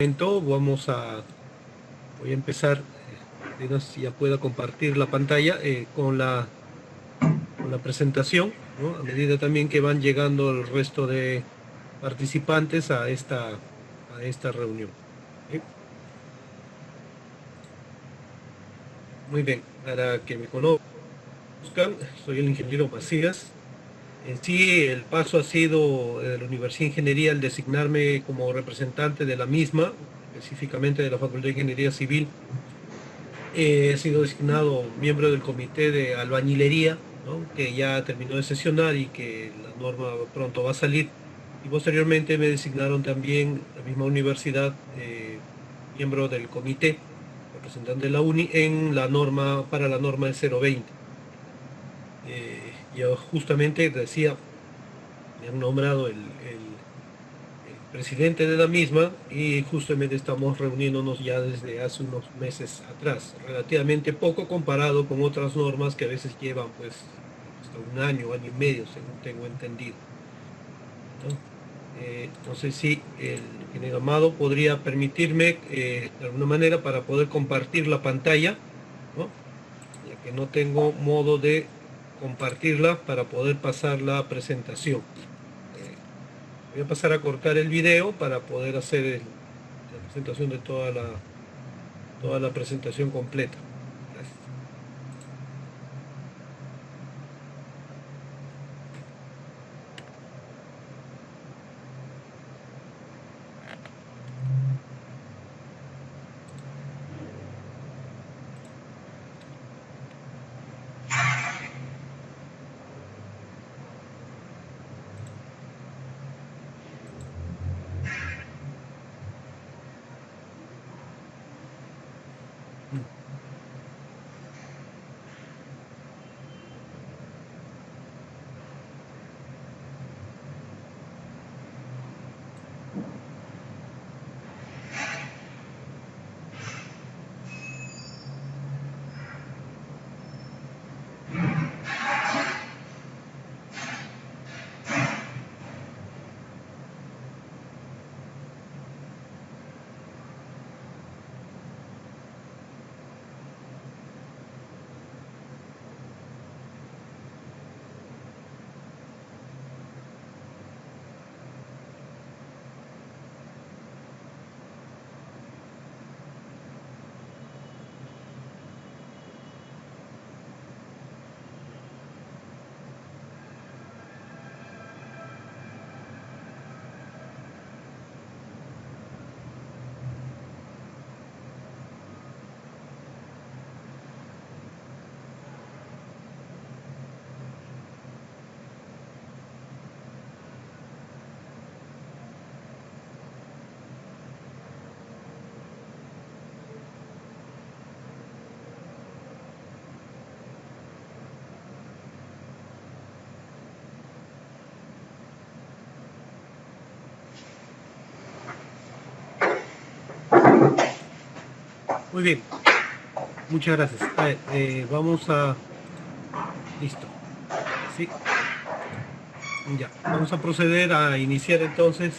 Voy a empezar, si ya pueda compartir la pantalla con la presentación, ¿no? A medida también que van llegando el resto de participantes a esta reunión. ¿Sí? Muy bien, para que me conozcan, soy el ingeniero Macías. En sí, el paso ha sido de la Universidad de Ingeniería el designarme como representante de la misma, específicamente de la Facultad de Ingeniería Civil. He sido designado miembro del comité de albañilería, ¿no? Que ya terminó de sesionar y que la norma pronto va a salir. Y posteriormente me designaron también la misma universidad, miembro del comité, representante de la UNI, en la norma, para la norma de 020. Yo justamente decía, me han nombrado el presidente de la misma y justamente estamos reuniéndonos ya desde hace unos meses atrás, relativamente poco comparado con otras normas que a veces llevan pues hasta un año y medio, según tengo entendido, ¿no? No sé si el ingeniero Amado podría permitirme de alguna manera para poder compartir la pantalla, ¿no? Ya que no tengo modo de compartirla para poder pasar la presentación. Voy a pasar a cortar el video para poder hacer la presentación de toda la presentación completa. Gracias. Muy bien, muchas gracias. A ver, listo. ¿Sí? Ya, vamos a proceder a iniciar entonces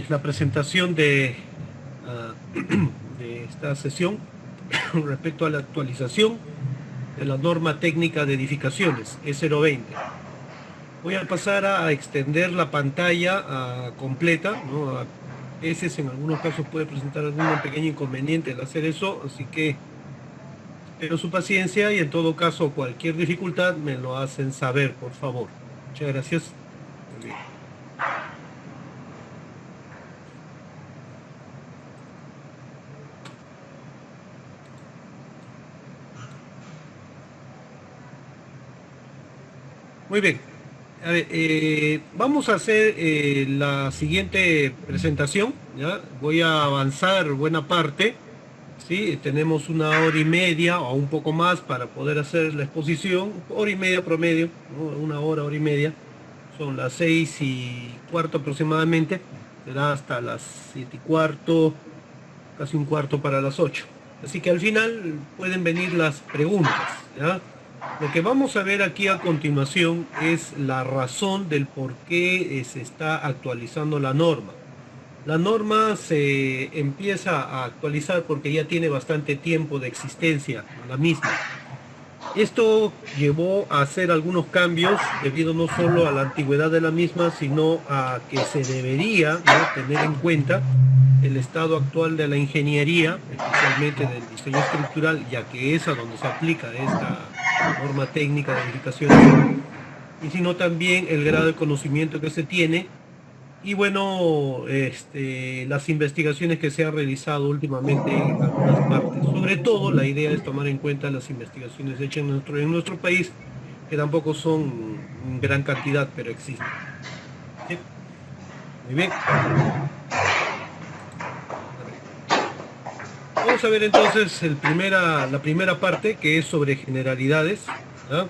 la presentación de esta sesión respecto a la actualización de la norma técnica de edificaciones, E020. Voy a pasar a extender la pantalla completa, ¿no? A veces en algunos casos puede presentar algún pequeño inconveniente al hacer eso, así que espero su paciencia y en todo caso cualquier dificultad me lo hacen saber, por favor. Muchas gracias. Muy bien. Muy bien. A ver, vamos a hacer la siguiente presentación, ¿ya? Voy a avanzar buena parte, ¿sí? Tenemos 1 hora y media o un poco más para poder hacer la exposición, 1 hora y media promedio, ¿no? 1 hora, 1 hora y media, son las 6:15 aproximadamente, será hasta las 7:15, casi un cuarto para las 8. Así que al final pueden venir las preguntas, ¿ya? Lo que vamos a ver aquí a continuación es la razón del por qué se está actualizando la norma. La norma se empieza a actualizar porque ya tiene bastante tiempo de existencia la misma. Esto llevó a hacer algunos cambios debido no solo a la antigüedad de la misma, sino a que se debería, ¿no?, tener en cuenta el estado actual de la ingeniería, especialmente del diseño estructural, ya que es a donde se aplica esta norma técnica de edificaciones, y sino también el grado de conocimiento que se tiene y bueno, las investigaciones que se han realizado últimamente en algunas partes. Sobre todo, la idea es tomar en cuenta las investigaciones hechas en nuestro país, que tampoco son en gran cantidad, pero existen. ¿Sí? Muy bien. A ver. Vamos a ver entonces la primera parte, que es sobre generalidades, ¿ah?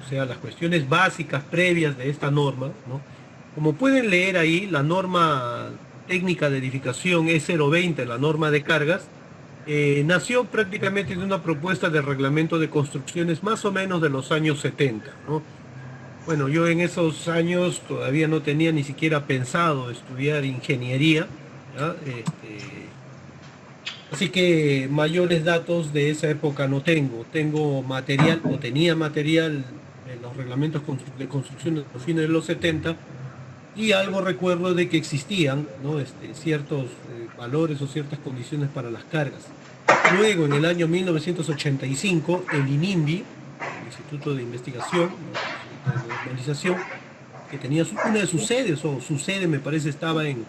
O sea, las cuestiones básicas previas de esta norma, ¿no? Como pueden leer ahí, la norma técnica de edificación E020, la norma de cargas, nació prácticamente de una propuesta de reglamento de construcciones más o menos de los años 70, ¿no? Bueno, yo en esos años todavía no tenía ni siquiera pensado estudiar ingeniería, ¿ya? Así que mayores datos de esa época no tengo. Tengo material o tenía material en los reglamentos de construcción de los fines de los 70 y algo recuerdo de que existían, ¿no?, ciertos valores o ciertas condiciones para las cargas. Luego, en el año 1985, el INIMBY, el Instituto de Investigación, ¿no?, de Normalización, que tenía una de sus sedes, o su sede me parece estaba en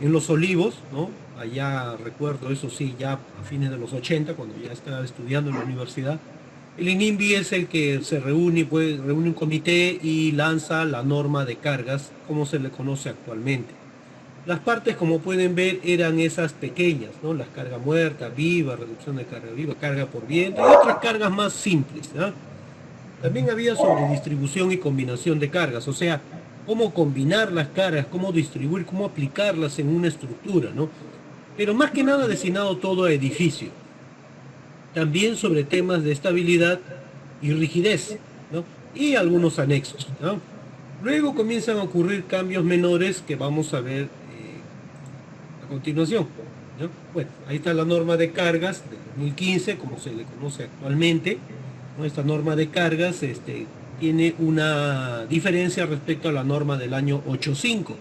Los Olivos, ¿no? Allá recuerdo, eso sí, ya a fines de los 80, cuando ya estaba estudiando en la universidad. El INIMBY es el que se reúne, pues, reúne un comité y lanza la norma de cargas, como se le conoce actualmente. Las partes, como pueden ver, eran esas pequeñas, ¿no? Las cargas muertas, viva, reducción de carga viva, carga por viento y otras cargas más simples, ¿no? También había sobre distribución y combinación de cargas, o sea, cómo combinar las cargas, cómo distribuir, cómo aplicarlas en una estructura, ¿no? Pero más que nada destinado todo a edificio. También sobre temas de estabilidad y rigidez, ¿no? Y algunos anexos, ¿no? Luego comienzan a ocurrir cambios menores que vamos a ver a continuación, ¿no? Bueno, ahí está la norma de cargas del 2015, como se le conoce actualmente, ¿no? Esta norma de cargas tiene una diferencia respecto a la norma del año 85.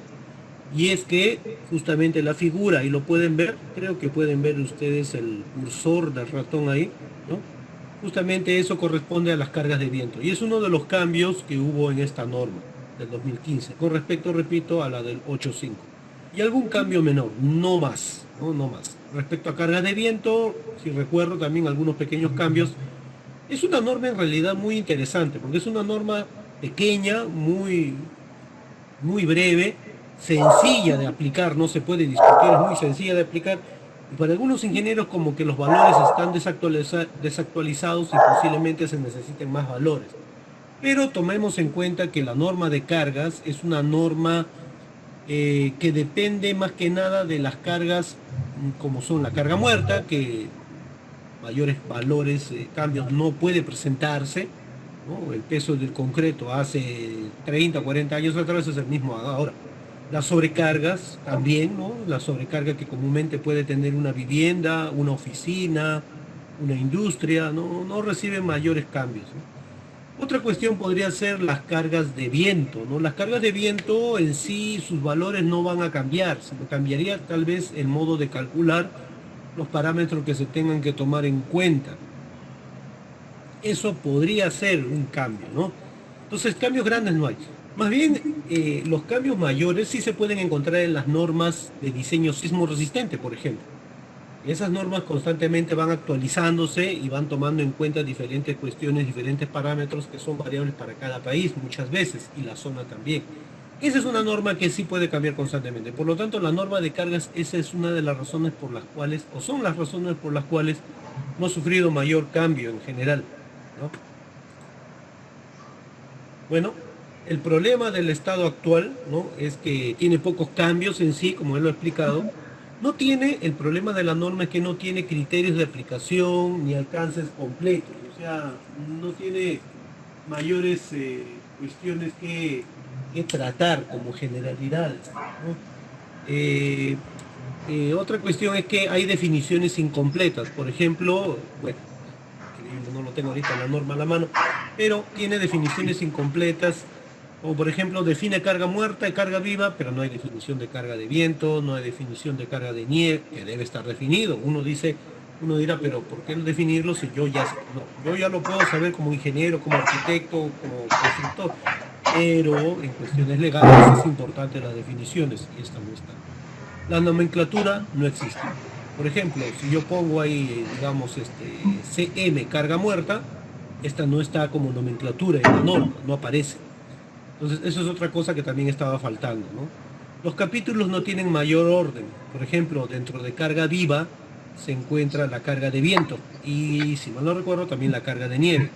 Y es que justamente la figura, y lo pueden ver, creo que pueden ver ustedes el cursor del ratón ahí, ¿no? Justamente eso corresponde a las cargas de viento. Y es uno de los cambios que hubo en esta norma del 2015, con respecto, repito, a la del 85. Y algún cambio menor, no más, ¿no? No más. Respecto a cargas de viento, si recuerdo también algunos pequeños cambios. Es una norma en realidad muy interesante, porque es una norma pequeña, muy breve, sencilla de aplicar, no se puede discutir, es muy sencilla de aplicar. Y para algunos ingenieros como que los valores están desactualizados y posiblemente se necesiten más valores. Pero tomemos en cuenta que la norma de cargas es una norma que depende más que nada de las cargas, como son la carga muerta, que mayores valores, cambios no puede presentarse, ¿no? El peso del concreto hace 30, 40 años atrás es el mismo ahora. Las sobrecargas también, ¿no? La sobrecarga que comúnmente puede tener una vivienda, una oficina, una industria, no reciben mayores cambios, ¿no? Otra cuestión podría ser las cargas de viento, ¿no? Las cargas de viento en sí, sus valores no van a cambiar, sino cambiaría tal vez el modo de calcular los parámetros que se tengan que tomar en cuenta. Eso podría ser un cambio, ¿no? Entonces, cambios grandes no hay. Más bien, los cambios mayores sí se pueden encontrar en las normas de diseño sismo resistente, por ejemplo. Esas normas constantemente van actualizándose y van tomando en cuenta diferentes cuestiones, diferentes parámetros que son variables para cada país muchas veces, y la zona también. Esa es una norma que sí puede cambiar constantemente. Por lo tanto, la norma de cargas, esa es una de las razones por las cuales, o son las razones por las cuales no ha sufrido mayor cambio en general, ¿no? Bueno, el problema del estado actual, ¿no?, es que tiene pocos cambios en sí, como él lo ha explicado. No tiene, el problema de la norma es que no tiene criterios de aplicación ni alcances completos, o sea, no tiene mayores cuestiones que que tratar como generalidades, ¿no? Eh, Otra cuestión es que hay definiciones incompletas. Por ejemplo, bueno, increíble, no lo tengo ahorita la norma a la mano, pero tiene definiciones incompletas. O por ejemplo, define carga muerta y carga viva, pero no hay definición de carga de viento, no hay definición de carga de nieve, que debe estar definido. Uno dirá, pero ¿por qué no definirlo si yo ya sé? No, yo ya lo puedo saber como ingeniero, como arquitecto, como constructor, pero en cuestiones legales es importante las definiciones y esta no está. La nomenclatura no existe. Por ejemplo, si yo pongo ahí, digamos, CM carga muerta, esta no está como nomenclatura en la norma, no aparece. Entonces, eso es otra cosa que también estaba faltando, ¿no? Los capítulos no tienen mayor orden. Por ejemplo, dentro de carga viva se encuentra la carga de viento y, si mal no recuerdo, también la carga de nieve.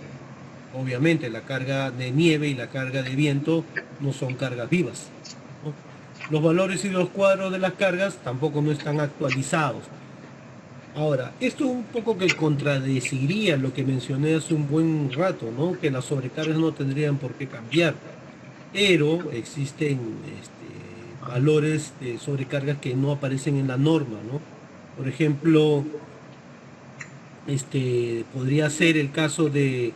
Obviamente, la carga de nieve y la carga de viento no son cargas vivas, ¿no? Los valores y los cuadros de las cargas tampoco no están actualizados. Ahora, esto un poco que contradeciría lo que mencioné hace un buen rato, ¿no? Que las sobrecargas no tendrían por qué cambiar, pero existen valores de sobrecargas que no aparecen en la norma, ¿no? Por ejemplo, podría ser el caso de,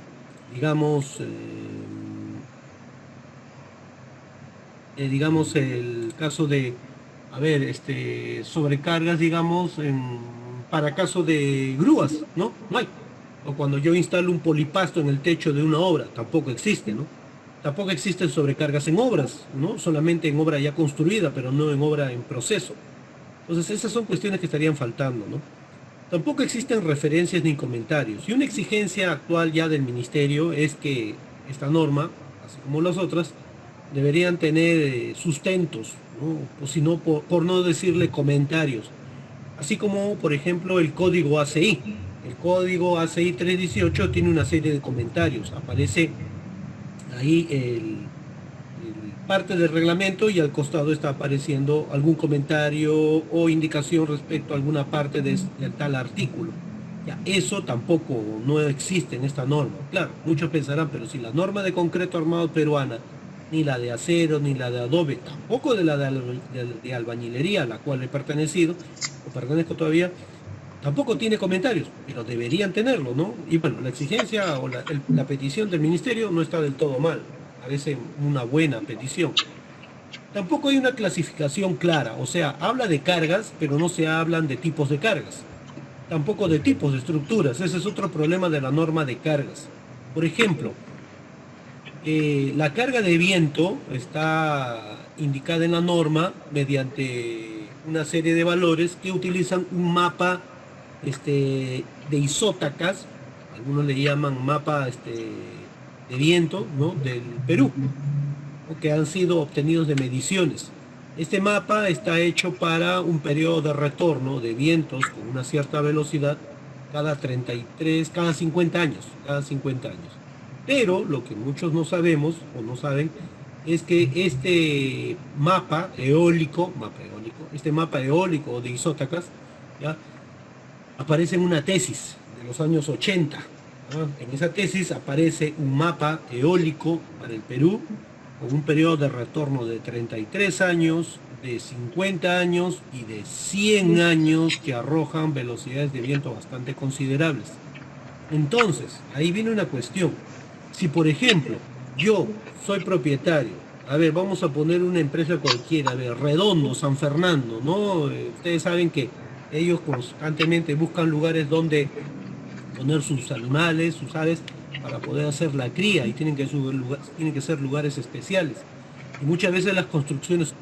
digamos, digamos, el caso de, a ver, sobrecargas, digamos, para caso de grúas, ¿no? No hay. O cuando yo instalo un polipasto en el techo de una obra, tampoco existe, ¿no? Tampoco existen sobrecargas en obras, ¿no? Solamente en obra ya construida, pero no en obra en proceso. Entonces, esas son cuestiones que estarían faltando, ¿no? Tampoco existen referencias ni comentarios. Y una exigencia actual ya del ministerio es que esta norma, así como las otras, deberían tener sustentos, ¿no? O si no, por no decirle comentarios. Así como, por ejemplo, el código ACI. El código ACI 318 tiene una serie de comentarios. Aparece ahí parte del reglamento y al costado está apareciendo algún comentario o indicación respecto a alguna parte del tal artículo. Ya, eso tampoco no existe en esta norma. Claro, muchos pensarán, pero si la norma de concreto armado peruana, ni la de acero, ni la de adobe, tampoco de la de albañilería a la cual he pertenecido, o pertenezco todavía, tampoco tiene comentarios, pero deberían tenerlo, ¿no? Y bueno, la exigencia o la petición del ministerio no está del todo mal, parece una buena petición. Tampoco hay una clasificación clara, o sea, habla de cargas, pero no se hablan de tipos de cargas, tampoco de tipos de estructuras. Ese es otro problema de la norma de cargas. Por ejemplo, la carga de viento está indicada en la norma mediante una serie de valores que utilizan un mapa de isótacas, algunos le llaman mapa de viento, ¿no? Del Perú, o que han sido obtenidos de mediciones. Este mapa está hecho para un periodo de retorno de vientos con una cierta velocidad cada 33, cada 50 años. Pero lo que muchos no sabemos o no saben es que este mapa eólico de isótacas, ¿ya? Aparece en una tesis de los años 80. ¿Ah? En esa tesis aparece un mapa eólico para el Perú con un periodo de retorno de 33 años, de 50 años y de 100 años que arrojan velocidades de viento bastante considerables. Entonces, ahí viene una cuestión. Si, por ejemplo, yo soy propietario, a ver, vamos a poner una empresa cualquiera, a ver, Redondo, San Fernando, ¿no? Ustedes saben que ellos constantemente buscan lugares donde poner sus animales, sus aves, para poder hacer la cría y tienen que ser lugares especiales. Y muchas veces las construcciones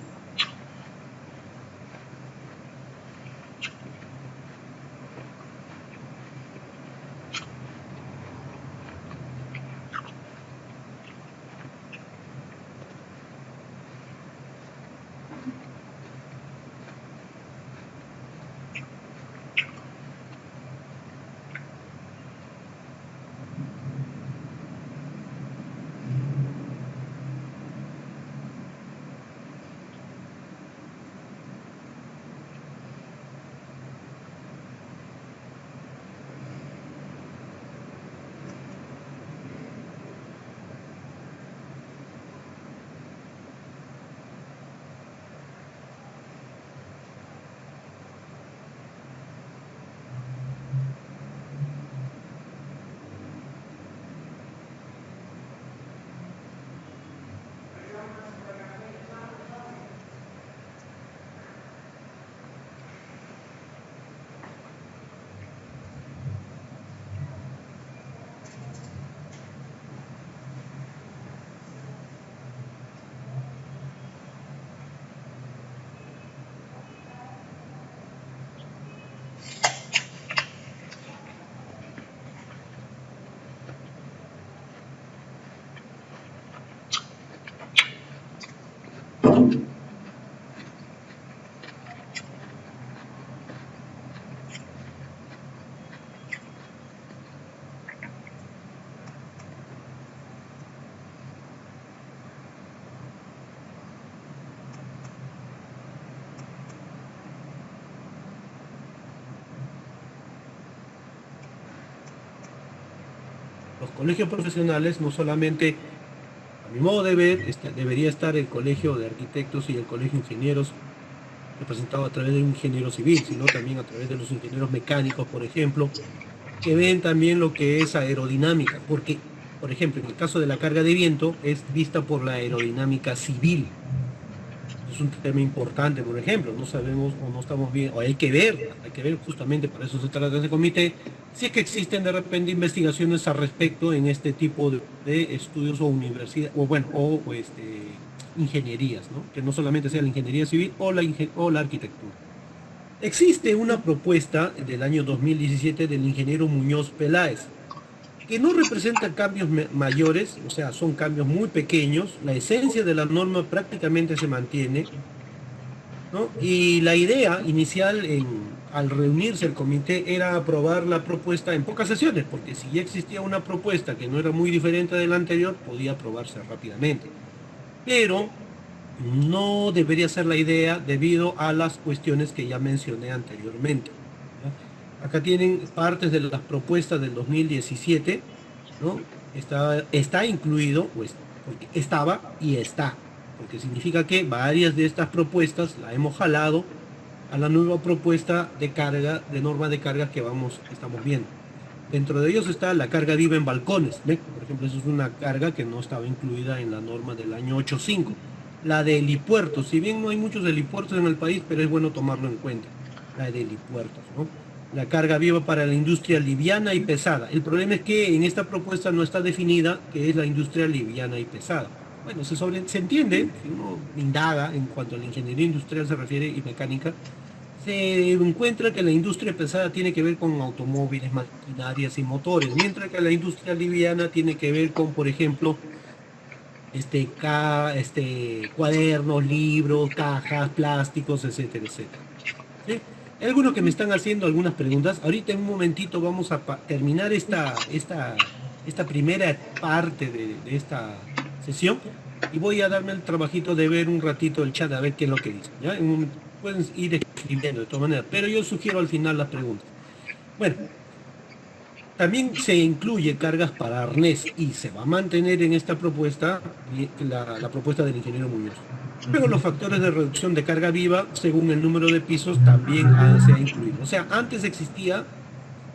colegios profesionales no solamente, a mi modo de ver, debería estar el colegio de arquitectos y el colegio de ingenieros representado a través de un ingeniero civil, sino también a través de los ingenieros mecánicos, por ejemplo, que ven también lo que es aerodinámica, porque, por ejemplo, en el caso de la carga de viento, es vista por la aerodinámica civil. Es un tema importante, por ejemplo, no sabemos o no estamos bien, o hay que ver justamente, para eso se trata ese comité, si es que existen de repente investigaciones al respecto en este tipo de estudios o universidad, o bueno, ingenierías, ¿no? Que no solamente sea la ingeniería civil o la arquitectura. Existe una propuesta del año 2017 del ingeniero Muñoz Peláez, que no representa cambios mayores, o sea, son cambios muy pequeños, la esencia de la norma prácticamente se mantiene, ¿no? Y la idea inicial al reunirse el comité era aprobar la propuesta en pocas sesiones, porque si ya existía una propuesta que no era muy diferente de la anterior, podía aprobarse rápidamente. Pero no debería ser la idea debido a las cuestiones que ya mencioné anteriormente, ¿no? Acá tienen partes de las propuestas del 2017, ¿no? Está incluido, pues, porque estaba y está, porque significa que varias de estas propuestas la hemos jalado a la nueva propuesta de carga, de norma de carga que estamos viendo. Dentro de ellos está la carga viva en balcones, ¿ve? Por ejemplo, eso es una carga que no estaba incluida en la norma del año 85. La de helipuertos, si bien no hay muchos helipuertos en el país, pero es bueno tomarlo en cuenta, la de helipuertos, ¿no? La carga viva para la industria liviana y pesada. El problema es que en esta propuesta no está definida qué es la industria liviana y pesada. Bueno, se entiende, si uno indaga en cuanto a la ingeniería industrial se refiere y mecánica, se encuentra que la industria pesada tiene que ver con automóviles, maquinarias y motores, mientras que la industria liviana tiene que ver con, por ejemplo, cuadernos, libros, cajas, plásticos, etcétera, etcétera. ¿Sí? Hay algunos que me están haciendo algunas preguntas. Ahorita en un momentito vamos a terminar esta primera parte de esta sesión y voy a darme el trabajito de ver un ratito el chat a ver qué es lo que dice. ¿Ya? Pueden ir escribiendo de todas maneras, pero yo sugiero al final las preguntas. Bueno, también se incluye cargas para arnés y se va a mantener en esta propuesta la propuesta del ingeniero Muñoz. Luego los factores de reducción de carga viva, según el número de pisos, también se ha incluido. O sea, antes existía,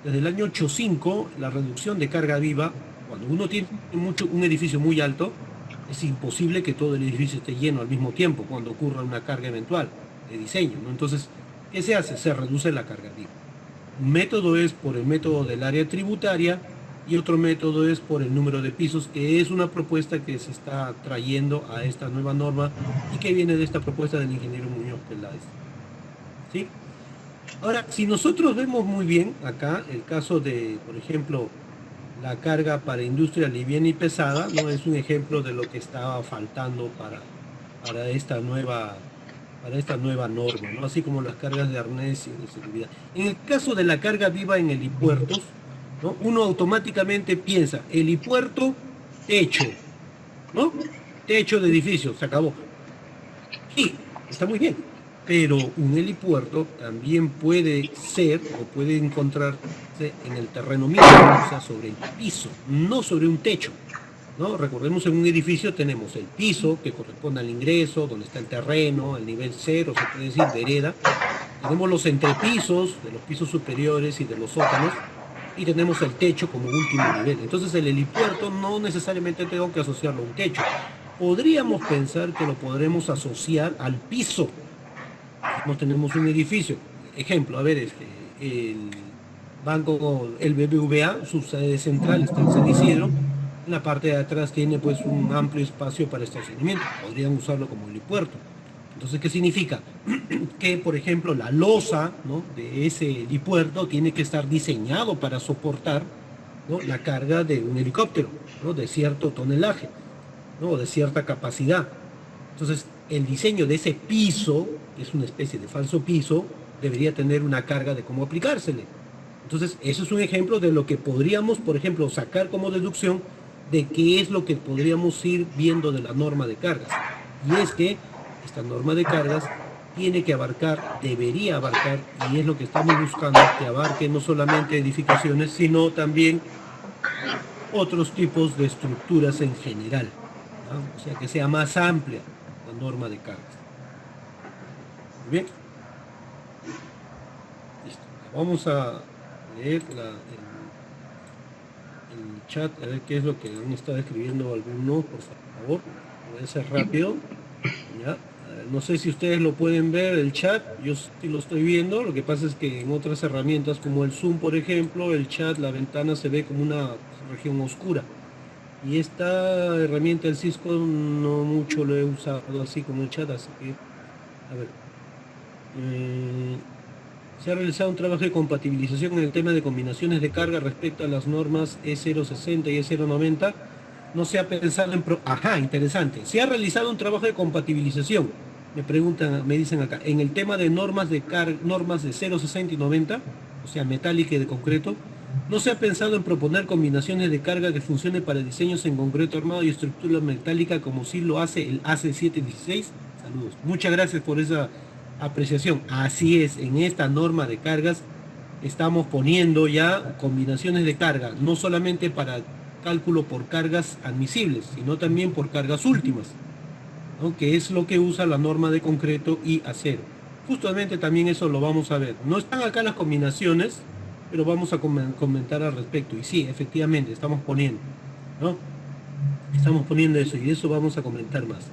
desde el año 85, la reducción de carga viva. Cuando uno tiene un edificio muy alto, es imposible que todo el edificio esté lleno al mismo tiempo cuando ocurra una carga eventual de diseño, ¿no? Entonces, ¿qué se hace? Se reduce la carga viva. Un método es por el método del área tributaria y otro método es por el número de pisos, que es una propuesta que se está trayendo a esta nueva norma y que viene de esta propuesta del ingeniero Muñoz Peláez. ¿Sí? Ahora, si nosotros vemos muy bien acá el caso de, por ejemplo, la carga para industria liviana y pesada, ¿no? Es un ejemplo de lo que estaba faltando para esta nueva norma, ¿no? Así como las cargas de arnés y de seguridad. En el caso de la carga viva en helipuertos, ¿no? Uno automáticamente piensa, helipuerto, techo, ¿no? Techo de edificio, se acabó. Sí, está muy bien, pero un helipuerto también puede ser o puede encontrarse en el terreno mismo, o sea, sobre el piso, no sobre un techo, ¿no? Recordemos, en un edificio tenemos el piso, que corresponde al ingreso, donde está el terreno, el nivel 0, se puede decir vereda. Tenemos los entrepisos, de los pisos superiores y de los sótanos, y tenemos el techo como último nivel. Entonces el helipuerto no necesariamente tengo que asociarlo a un techo. Podríamos pensar que lo podremos asociar al piso. No tenemos un edificio. Ejemplo, a ver, el banco, el BBVA, su sede central está en San Isidro. En la parte de atrás tiene pues un amplio espacio para estacionamiento. Podrían usarlo como helipuerto. Entonces, ¿qué significa? Que, por ejemplo, la losa, ¿no?, de ese helipuerto tiene que estar diseñado para soportar, ¿no?, la carga de un helicóptero, ¿no?, de cierto tonelaje, ¿no?, de cierta capacidad. Entonces, el diseño de ese piso, que es una especie de falso piso, debería tener una carga de cómo aplicársele. Entonces, eso es un ejemplo de lo que podríamos, por ejemplo, sacar como deducción de qué es lo que podríamos ir viendo de la norma de cargas. Y es que esta norma de cargas tiene que abarcar, debería abarcar, y es lo que estamos buscando, que abarque no solamente edificaciones, sino también otros tipos de estructuras en general, ¿no? O sea, que sea más amplia la norma de cargas. Muy bien. Listo. Vamos a leer el chat, a ver qué es lo que han estado escribiendo algunos, por favor. Voy a hacer rápido. ¿Ya? No sé si ustedes lo pueden ver, el chat, yo sí lo estoy viendo, lo que pasa es que en otras herramientas como el Zoom, por ejemplo, el chat, la ventana se ve como una región oscura. Y esta herramienta del Cisco no mucho lo he usado así como el chat, así que, a ver. Se ha realizado un trabajo de compatibilización en el tema de combinaciones de carga respecto a las normas E060 y E090. No se ha pensado en... Ajá, interesante. Se ha realizado un trabajo de compatibilización. Me preguntan, me dicen acá, en el tema de normas de 060 y 90, o sea, metálica y de concreto, no se ha pensado en proponer combinaciones de carga que funcionen para diseños en concreto armado y estructura metálica como sí lo hace el AC716. Saludos. Muchas gracias por esa apreciación. Así es, en esta norma de cargas estamos poniendo ya combinaciones de carga, no solamente para cálculo por cargas admisibles, sino también por cargas últimas, ¿no? Que es lo que usa la norma de concreto y acero. Justamente también eso lo vamos a ver. No están acá las combinaciones, pero vamos a comentar al respecto. Y sí, efectivamente, estamos poniendo, ¿no? Estamos poniendo eso y de eso vamos a comentar más.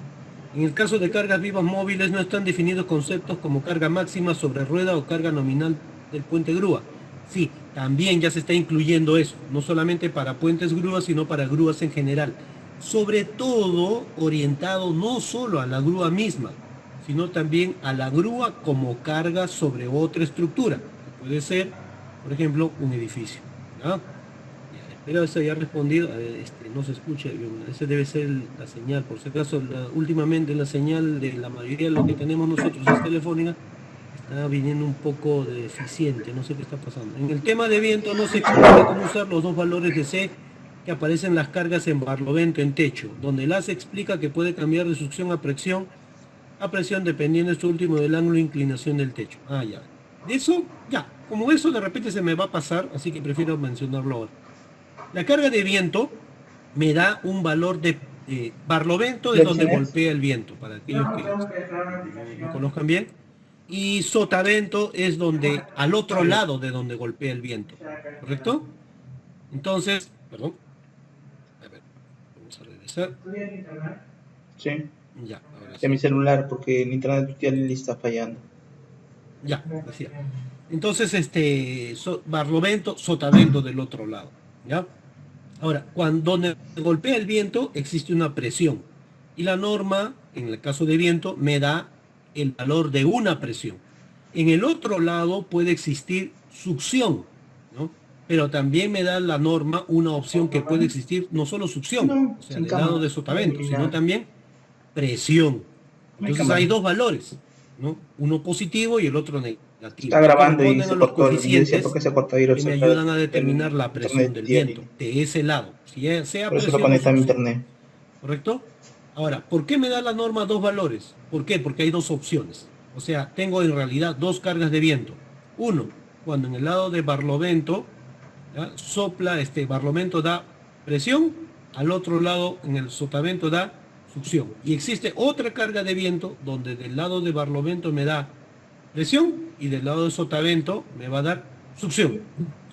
En el caso de cargas vivas móviles no están definidos conceptos como carga máxima sobre rueda o carga nominal del puente grúa. Sí, también ya se está incluyendo eso, no solamente para puentes grúas, sino para grúas en general. Sobre todo orientado no solo a la grúa misma, sino también a la grúa como carga sobre otra estructura, que puede ser, por ejemplo, un edificio, ¿no? Pero eso ya ha respondido, no se escucha, esa debe ser la señal, por si acaso, últimamente la señal de la mayoría de lo que tenemos nosotros es telefónica, está viniendo un poco deficiente, no sé qué está pasando. En el tema de viento no se explica cómo usar los dos valores de C que aparecen las cargas en barlovento en techo, donde el A se explica que puede cambiar de succión a presión dependiendo esto último del ángulo de inclinación del techo. Ah, ya. De eso, ya, como eso de repente se me va a pasar, así que prefiero mencionarlo ahora. La carga de viento me da un valor de barlovento, es donde golpea el viento, para aquellos que no conozcan bien. Y sotavento es donde, al otro lado de donde golpea el viento, ¿correcto? Entonces, perdón. A ver, vamos a regresar. Sí. Ya, ahora sí. De mi celular, porque el internet ya le está fallando. Ya, decía. Entonces, barlovento, sotavento del otro lado, ¿ya? Ahora, cuando golpea el viento, existe una presión. Y la norma, en el caso de viento, me da el valor de una presión. En el otro lado puede existir succión, ¿no? Pero también me da la norma una opción que puede existir no solo succión, o sea, del lado de sotavento, sino también presión. Entonces hay dos valores, ¿no? Uno positivo y el otro negativo. Está grabando y se a los cortó. coeficientes que me ayudan a determinar la presión del viento de ese lado, sea por eso lo presión o conecta a mi succión. internet. ¿Correcto? Ahora, ¿por qué me da la norma dos valores? ¿Por qué? Porque hay dos opciones. O sea, tengo en realidad dos cargas de viento. Uno, cuando en el lado de barlovento, ¿ya? Sopla, barlovento da presión, al otro lado en el sotavento da succión. Y existe otra carga de viento donde del lado de barlovento me da presión y del lado de sotavento me va a dar succión.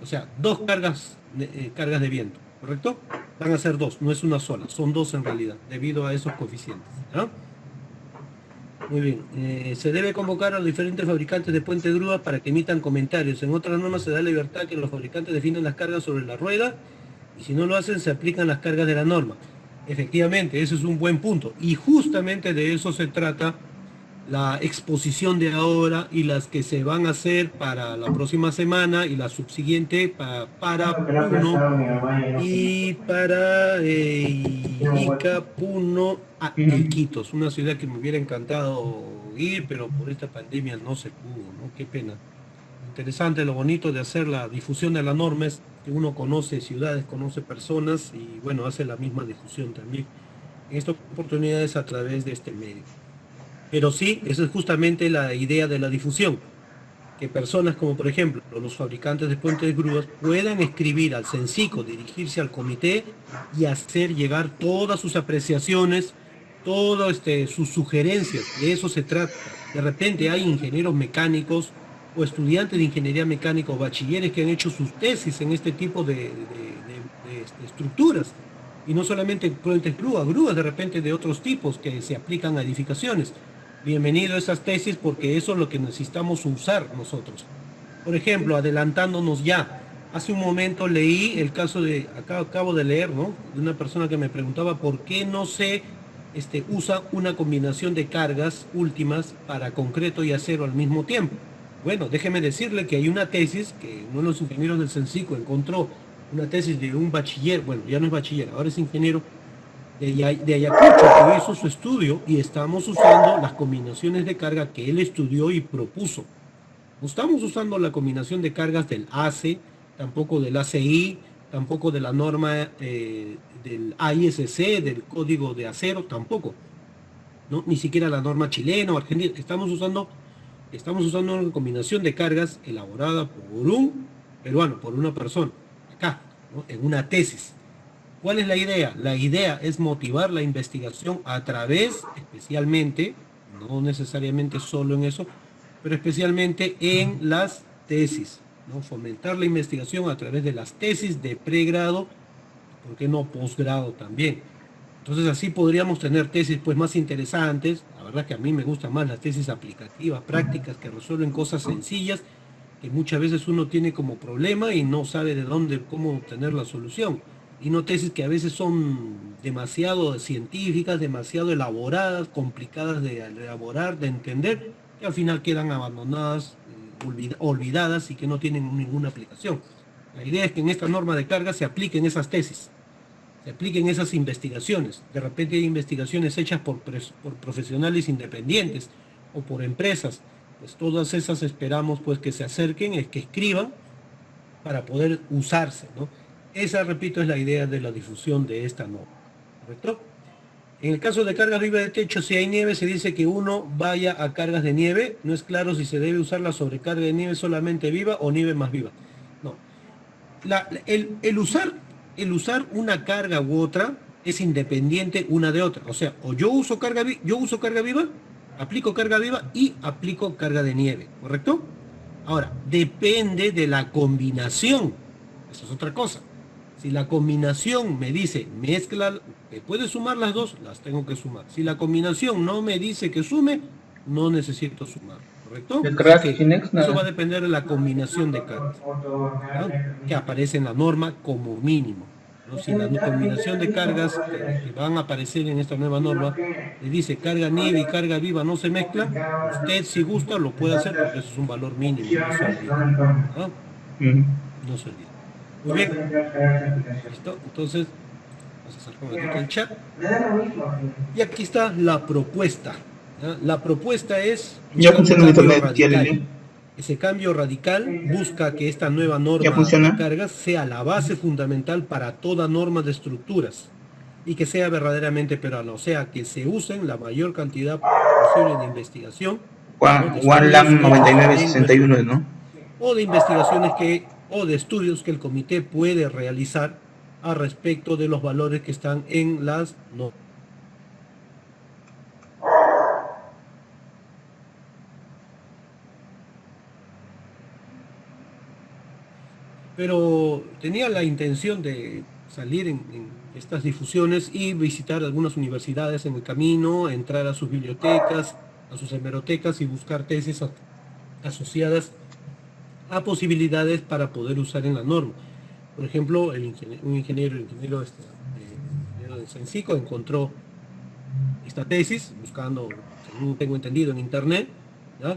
O sea, dos cargas de viento, ¿correcto? Van a ser dos, no es una sola, son dos en realidad, debido a esos coeficientes, ¿no? Muy bien, se debe convocar a los diferentes fabricantes de puente grúa para que emitan comentarios. En otras normas se da libertad que los fabricantes definan las cargas sobre la rueda y si no lo hacen se aplican las cargas de la norma. Efectivamente, ese es un buen punto y justamente de eso se trata la exposición de ahora y las que se van a hacer para la próxima semana y la subsiguiente para Puno y para Ica, Puno, Iquitos, una ciudad que me hubiera encantado ir, pero por esta pandemia no se pudo, ¿no? Qué pena. Interesante, lo bonito de hacer la difusión de la norma es que uno conoce ciudades, conoce personas y bueno, hace la misma difusión también. En esta oportunidad es a través de este medio. Pero sí, esa es justamente la idea de la difusión, que personas como por ejemplo los fabricantes de puentes de grúas puedan escribir al CENSICO, dirigirse al comité y hacer llegar todas sus apreciaciones, todas sus sugerencias. De eso se trata. De repente hay ingenieros mecánicos o estudiantes de ingeniería mecánica o bachilleres que han hecho sus tesis en este tipo de estructuras. Y no solamente puentes grúas, grúas de repente de otros tipos que se aplican a edificaciones. Bienvenido a esas tesis porque eso es lo que necesitamos usar nosotros. Por ejemplo, adelantándonos ya, hace un momento leí el caso de, acabo de leer, ¿no? De una persona que me preguntaba por qué no se usa una combinación de cargas últimas para concreto y acero al mismo tiempo. Bueno, déjeme decirle que hay una tesis que uno de los ingenieros del CENSICO encontró, una tesis de un bachiller, bueno, ya no es bachiller, ahora es ingeniero, de Ayacucho, que hizo su estudio y estamos usando las combinaciones de carga que él estudió y propuso. No estamos usando la combinación de cargas del ACE, tampoco del ACI, tampoco de la norma del AISC, del código de acero, tampoco. ¿No? Ni siquiera la norma chilena o argentina. Estamos usando una combinación de cargas elaborada por un peruano, por una persona, acá, ¿no? En una tesis. ¿Cuál es la idea? La idea es motivar la investigación a través, especialmente, no necesariamente solo en eso, pero especialmente en las tesis, ¿no? Fomentar la investigación a través de las tesis de pregrado, ¿por qué no posgrado también? Entonces así podríamos tener tesis pues más interesantes. La verdad que a mí me gustan más las tesis aplicativas, prácticas, que resuelven cosas sencillas, que muchas veces uno tiene como problema y no sabe de dónde, cómo obtener la solución. Y no tesis que a veces son demasiado científicas, demasiado elaboradas, complicadas de elaborar, de entender, que al final quedan abandonadas, olvidadas y que no tienen ninguna aplicación. La idea es que en esta norma de carga se apliquen esas tesis, se apliquen esas investigaciones. De repente hay investigaciones hechas por profesionales independientes o por empresas. Pues todas esas esperamos pues que se acerquen, que escriban para poder usarse, ¿no? Esa, repito, es la idea de la difusión de esta norma, ¿correcto? En el caso de cargas viva de techo, si hay nieve, se dice que uno vaya a cargas de nieve. No es claro si se debe usar la sobrecarga de nieve solamente viva o nieve más viva. No. El usar una carga u otra es independiente una de otra. O sea, o yo uso carga viva, aplico carga viva y aplico carga de nieve, ¿correcto? Ahora, depende de la combinación. Eso es otra cosa. Si la combinación me dice mezcla, que puede sumar las dos, las tengo que sumar. Si la combinación no me dice que sume, no necesito sumar, ¿correcto? Eso va a depender de la combinación de cargas, ¿no? Que aparece en la norma como mínimo, ¿no? Si la combinación de cargas que van a aparecer en esta nueva norma le dice carga nieve y carga viva no se mezcla, usted si gusta lo puede hacer porque eso es un valor mínimo, no se olvide, ¿no? No se olvide. Muy bien. ¿Listo? Entonces, vamos a sacar un ratito el chat. Y aquí está la propuesta, ¿ya? La propuesta es ya funciona el internet. Ese cambio radical busca que esta nueva norma de cargas sea la base fundamental para toda norma de estructuras y que sea verdaderamente peruana, o sea, que se usen la mayor cantidad posible de investigación. OneLang 9961, ¿no? O de investigaciones o de estudios que el comité puede realizar al respecto de los valores que están en las normas. Pero tenía la intención de salir en estas difusiones y visitar algunas universidades en el camino, entrar a sus bibliotecas, a sus hemerotecas y buscar tesis asociadas a posibilidades para poder usar en la norma. Por ejemplo, un ingeniero de CENSICO encontró esta tesis buscando, según tengo entendido, en internet, ¿ya?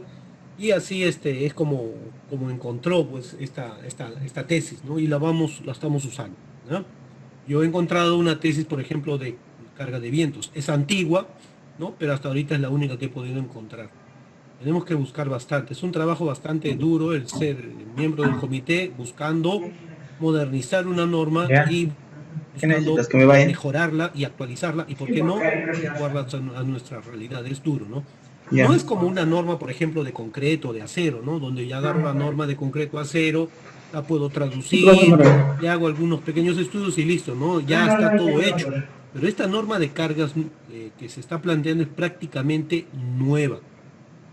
Y así es como encontró pues esta tesis, ¿no? Y la estamos usando, ¿no? Yo he encontrado una tesis, por ejemplo, de carga de vientos. Es antigua, ¿no? Pero hasta ahorita es la única que he podido encontrar. Tenemos que buscar bastante. Es un trabajo bastante duro el ser miembro del comité, buscando modernizar una norma y buscando mejorarla y actualizarla y, ¿por qué no?, adecuarla a nuestra realidad. Es duro, ¿no? Ya. No es como una norma, por ejemplo, de concreto, de acero, ¿no? Donde ya agarro la norma de concreto acero, la puedo traducir, le hago algunos pequeños estudios y listo, ¿no? Ya está todo hecho. Pero esta norma de cargas que se está planteando es prácticamente nueva,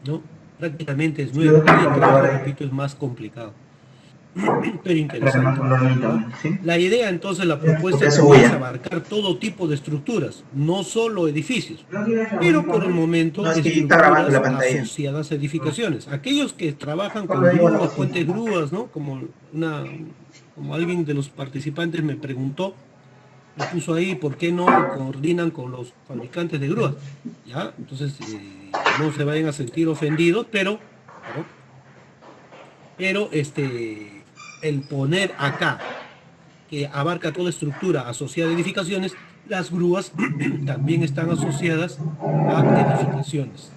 ¿no? Prácticamente es nueva y el trabajo, repito, es más complicado, pero interesante, ¿no? ¿Sí? La idea, entonces, la Porque propuesta es también es cebolla. abarcar todo tipo de estructuras, no solo edificios, ¿No tienes pero por el audífonos? No, momento es que ya está grabando la estructuras pantalla. asociadas a edificaciones. Aquellos que trabajan Cuando con digo algo grúas, así. puentes grúas, ¿no? Como alguien de los participantes me preguntó, me puso ahí, ¿por qué no coordinan con los fabricantes de grúas? ¿Ya? Entonces, no se vayan a sentir ofendidos, perdón, pero el poner acá, que abarca toda estructura asociada a edificaciones, las grúas también están asociadas a edificaciones,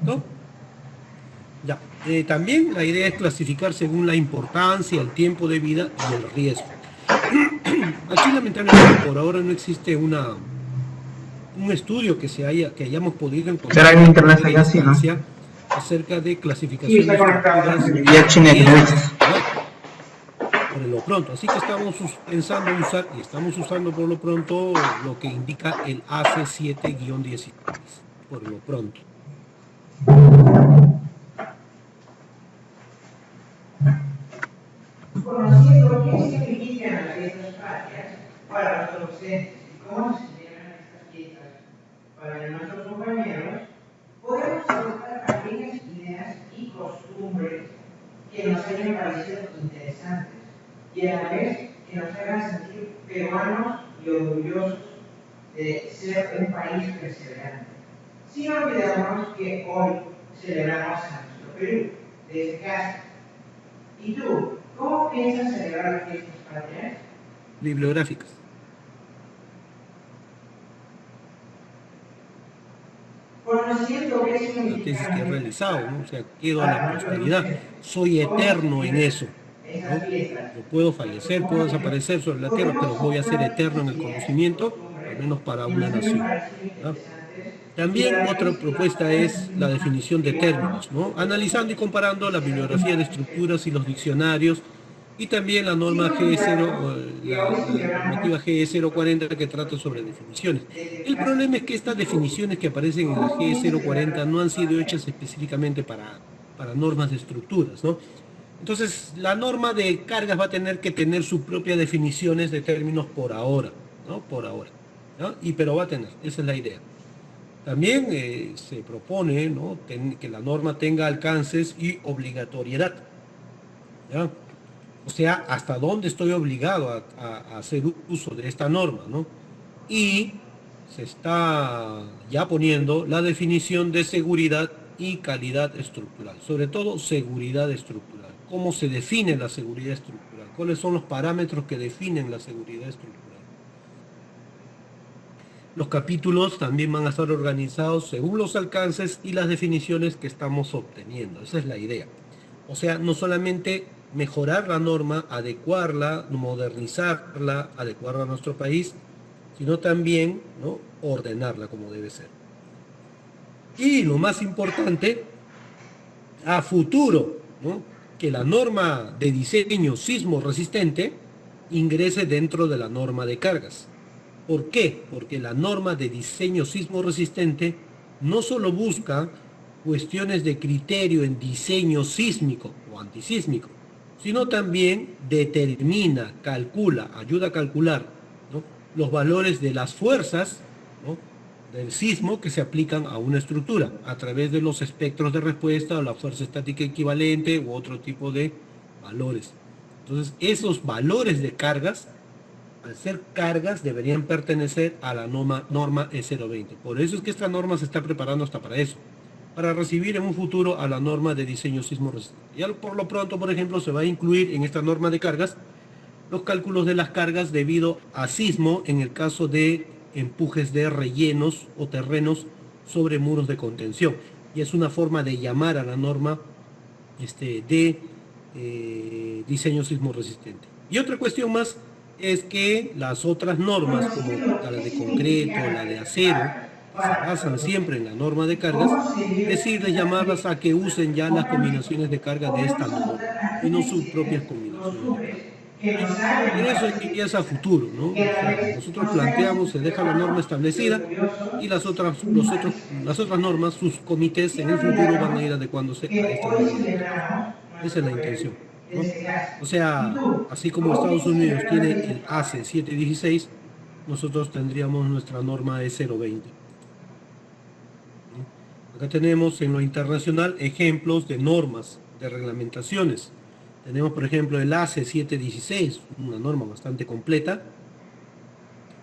¿correcto? Ya. También la idea es clasificar según la importancia, el tiempo de vida y el riesgo. Aquí lamentablemente por ahora no existe un estudio que hayamos podido ¿Será encontrar en en internet primera allá sí, no? instancia acerca de Sí, clasificación de está conectado. estructuras Ya y China que no riesgos. dices. No hay, por lo pronto. Así que estamos pensando usar y estamos usando por lo pronto lo que indica el AC7-16, por lo pronto. Conociendo qué significan las fiestas patrias para los docentes y cómo se celebran estas fiestas para nuestros compañeros, podemos adoptar aquellas ideas y costumbres que nos hayan parecido interesantes y a la vez que nos hagan sentir peruanos y orgullosos de ser un país perseverante. Sin olvidarnos que hoy celebramos a nuestro Perú desde casa. ¿Y tú? ¿Cómo piensas celebrar las fiestas patrias? Bibliográficas. Conociendo qué La tesis que he significan realizado, ¿no? O sea, quedo a la para nuestros posteridad. docentes, Soy cómo se eterno en celebran eso, esas ¿no? fiestas, Yo puedo nuestros fallecer, puedo compañeros, desaparecer sobre la tierra, pero podemos voy a ser adoptar eterno en estas el ideas y conocimiento, al costumbres menos para que una nos hayan nación, parecido ¿no? interesantes y a También la otra vez que nos propuesta hagan es la sentir más definición de peruanos términos, ¿no? y Analizando y orgullosos comparando de la ser un bibliografía de país peruano. estructuras y los diccionarios y también la Sin norma olvidarnos G0, que hoy la celebramos normativa G040 que trata sobre definiciones. desde El casa. problema es que estas ¿Y tú? definiciones que aparecen en la ¿Cómo piensas celebrar G040 las no han fiestas sido patrias? hechas específicamente para normas de estructuras, ¿no? Entonces, la norma de cargas va a tener que tener sus propias definiciones de términos por ahora, ¿no? Por ahora, ¿no? Pero va a tener, esa es la idea. También se propone, ¿no? Que la norma tenga alcances y obligatoriedad, ¿ya? O sea, hasta dónde estoy obligado a hacer uso de esta norma, ¿no? Y se está ya poniendo la definición de seguridad y calidad estructural, sobre todo seguridad estructural. ¿Cómo se define la seguridad estructural? ¿Cuáles son los parámetros que definen la seguridad estructural? Los capítulos también van a estar organizados según los alcances y las definiciones que estamos obteniendo. Esa es la idea. O sea, no solamente mejorar la norma, adecuarla, modernizarla, adecuarla a nuestro país, sino también, ¿no?, ordenarla como debe ser. Y lo más importante, a futuro, ¿no?, que la norma de diseño sismo resistente ingrese dentro de la norma de cargas. ¿Por qué? Porque la norma de diseño sismo resistente no solo busca cuestiones de criterio en diseño sísmico o antisísmico, sino también determina, calcula, ayuda a calcular, ¿no?, los valores de las fuerzas, ¿no?, del sismo que se aplican a una estructura a través de los espectros de respuesta o la fuerza estática equivalente u otro tipo de valores. Entonces, esos valores de cargas, al ser cargas, deberían pertenecer a la norma E020. Por eso es que esta norma se está preparando hasta para eso, para recibir en un futuro a la norma de diseño sismo resistente. Ya por lo pronto, por ejemplo, se va a incluir en esta norma de cargas los cálculos de las cargas debido a sismo en el caso de empujes de rellenos o terrenos sobre muros de contención. Y es una forma de llamar a la norma de diseño sismo resistente. Y otra cuestión más es que las otras normas, como Conociendo la qué de concreto, significan la las de fiestas acero, patrias se basan siempre en la norma de cargas, decirles, llamarlas a que usen ya las combinaciones de carga de esta norma y no sus propias combinaciones de carga. Pero eso ya es a futuro, ¿no? O sea, nosotros planteamos, se deja la norma establecida y las otras normas, sus comités en el futuro van a ir adecuándose a esta norma de cargas. Esa es la intención, ¿no? O sea, así como Estados Unidos tiene el ACE 716, nosotros tendríamos nuestra norma E020. Acá tenemos en lo internacional ejemplos de normas, de reglamentaciones. Tenemos, por ejemplo, el ACE 716, una norma bastante completa.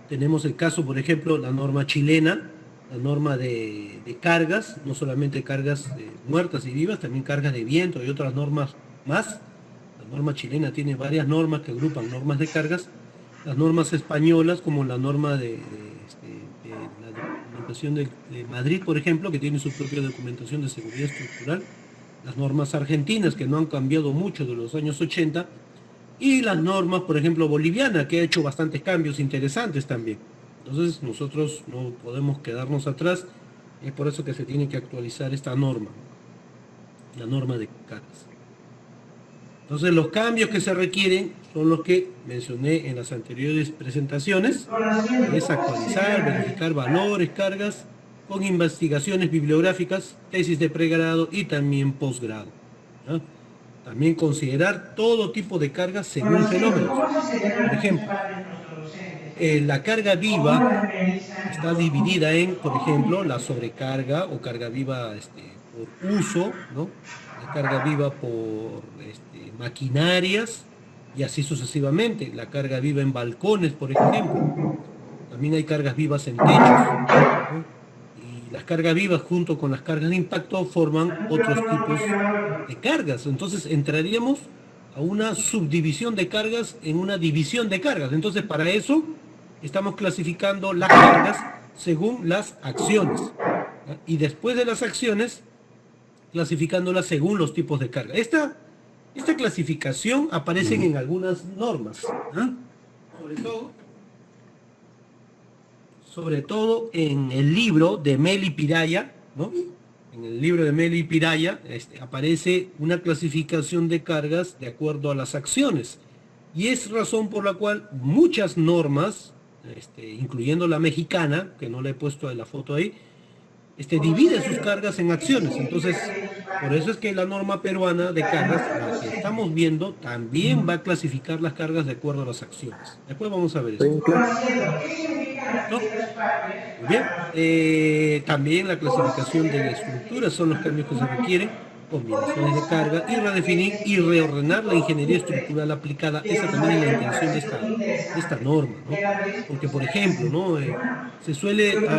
Tenemos el caso, por ejemplo, la norma chilena, la norma de cargas, no solamente cargas muertas y vivas, también cargas de viento y otras normas más. La norma chilena tiene varias normas que agrupan normas de cargas. Las normas españolas, como la norma de la documentación de Madrid, por ejemplo, que tiene su propia documentación de seguridad estructural. Las normas argentinas, que no han cambiado mucho de los años 80, y las normas, por ejemplo, boliviana, que ha hecho bastantes cambios interesantes también. Entonces, nosotros no podemos quedarnos atrás, es por eso que se tiene que actualizar esta norma, la norma de cargas. Entonces, los cambios que se requieren son los que mencioné en las anteriores presentaciones, es actualizar, verificar valores, cargas, con investigaciones bibliográficas, tesis de pregrado y también posgrado, ¿no? También considerar todo tipo de cargas según fenómenos. Por ejemplo, la carga viva está dividida en, por ejemplo, la sobrecarga o carga viva por uso, ¿no? La carga viva por maquinarias y así sucesivamente. La carga viva en balcones, por ejemplo. También hay cargas vivas en techos, ¿no? Las cargas vivas junto con las cargas de impacto forman otros tipos de cargas. Entonces entraríamos a una subdivisión de cargas en una división de cargas. Entonces para eso estamos clasificando las cargas según las acciones, ¿no? Y después de las acciones, clasificándolas según los tipos de carga. Esta clasificación aparece en algunas normas, ¿no? Sobre todo en el libro de Meli Piraya, ¿no? En el libro de Meli Piraya aparece una clasificación de cargas de acuerdo a las acciones. Y es razón por la cual muchas normas, incluyendo la mexicana, que no le he puesto en la foto ahí, divide sus cargas en acciones. Entonces, por eso es que la norma peruana de cargas, la que estamos viendo, también va a clasificar las cargas de acuerdo a las acciones. Después vamos a ver eso. ¿No? Muy bien. También la clasificación de la estructura son los cambios que se requieren, combinaciones de carga, y redefinir y reordenar la ingeniería estructural aplicada. Esa también es la intención de esta norma, ¿no? Porque, por ejemplo, ¿no?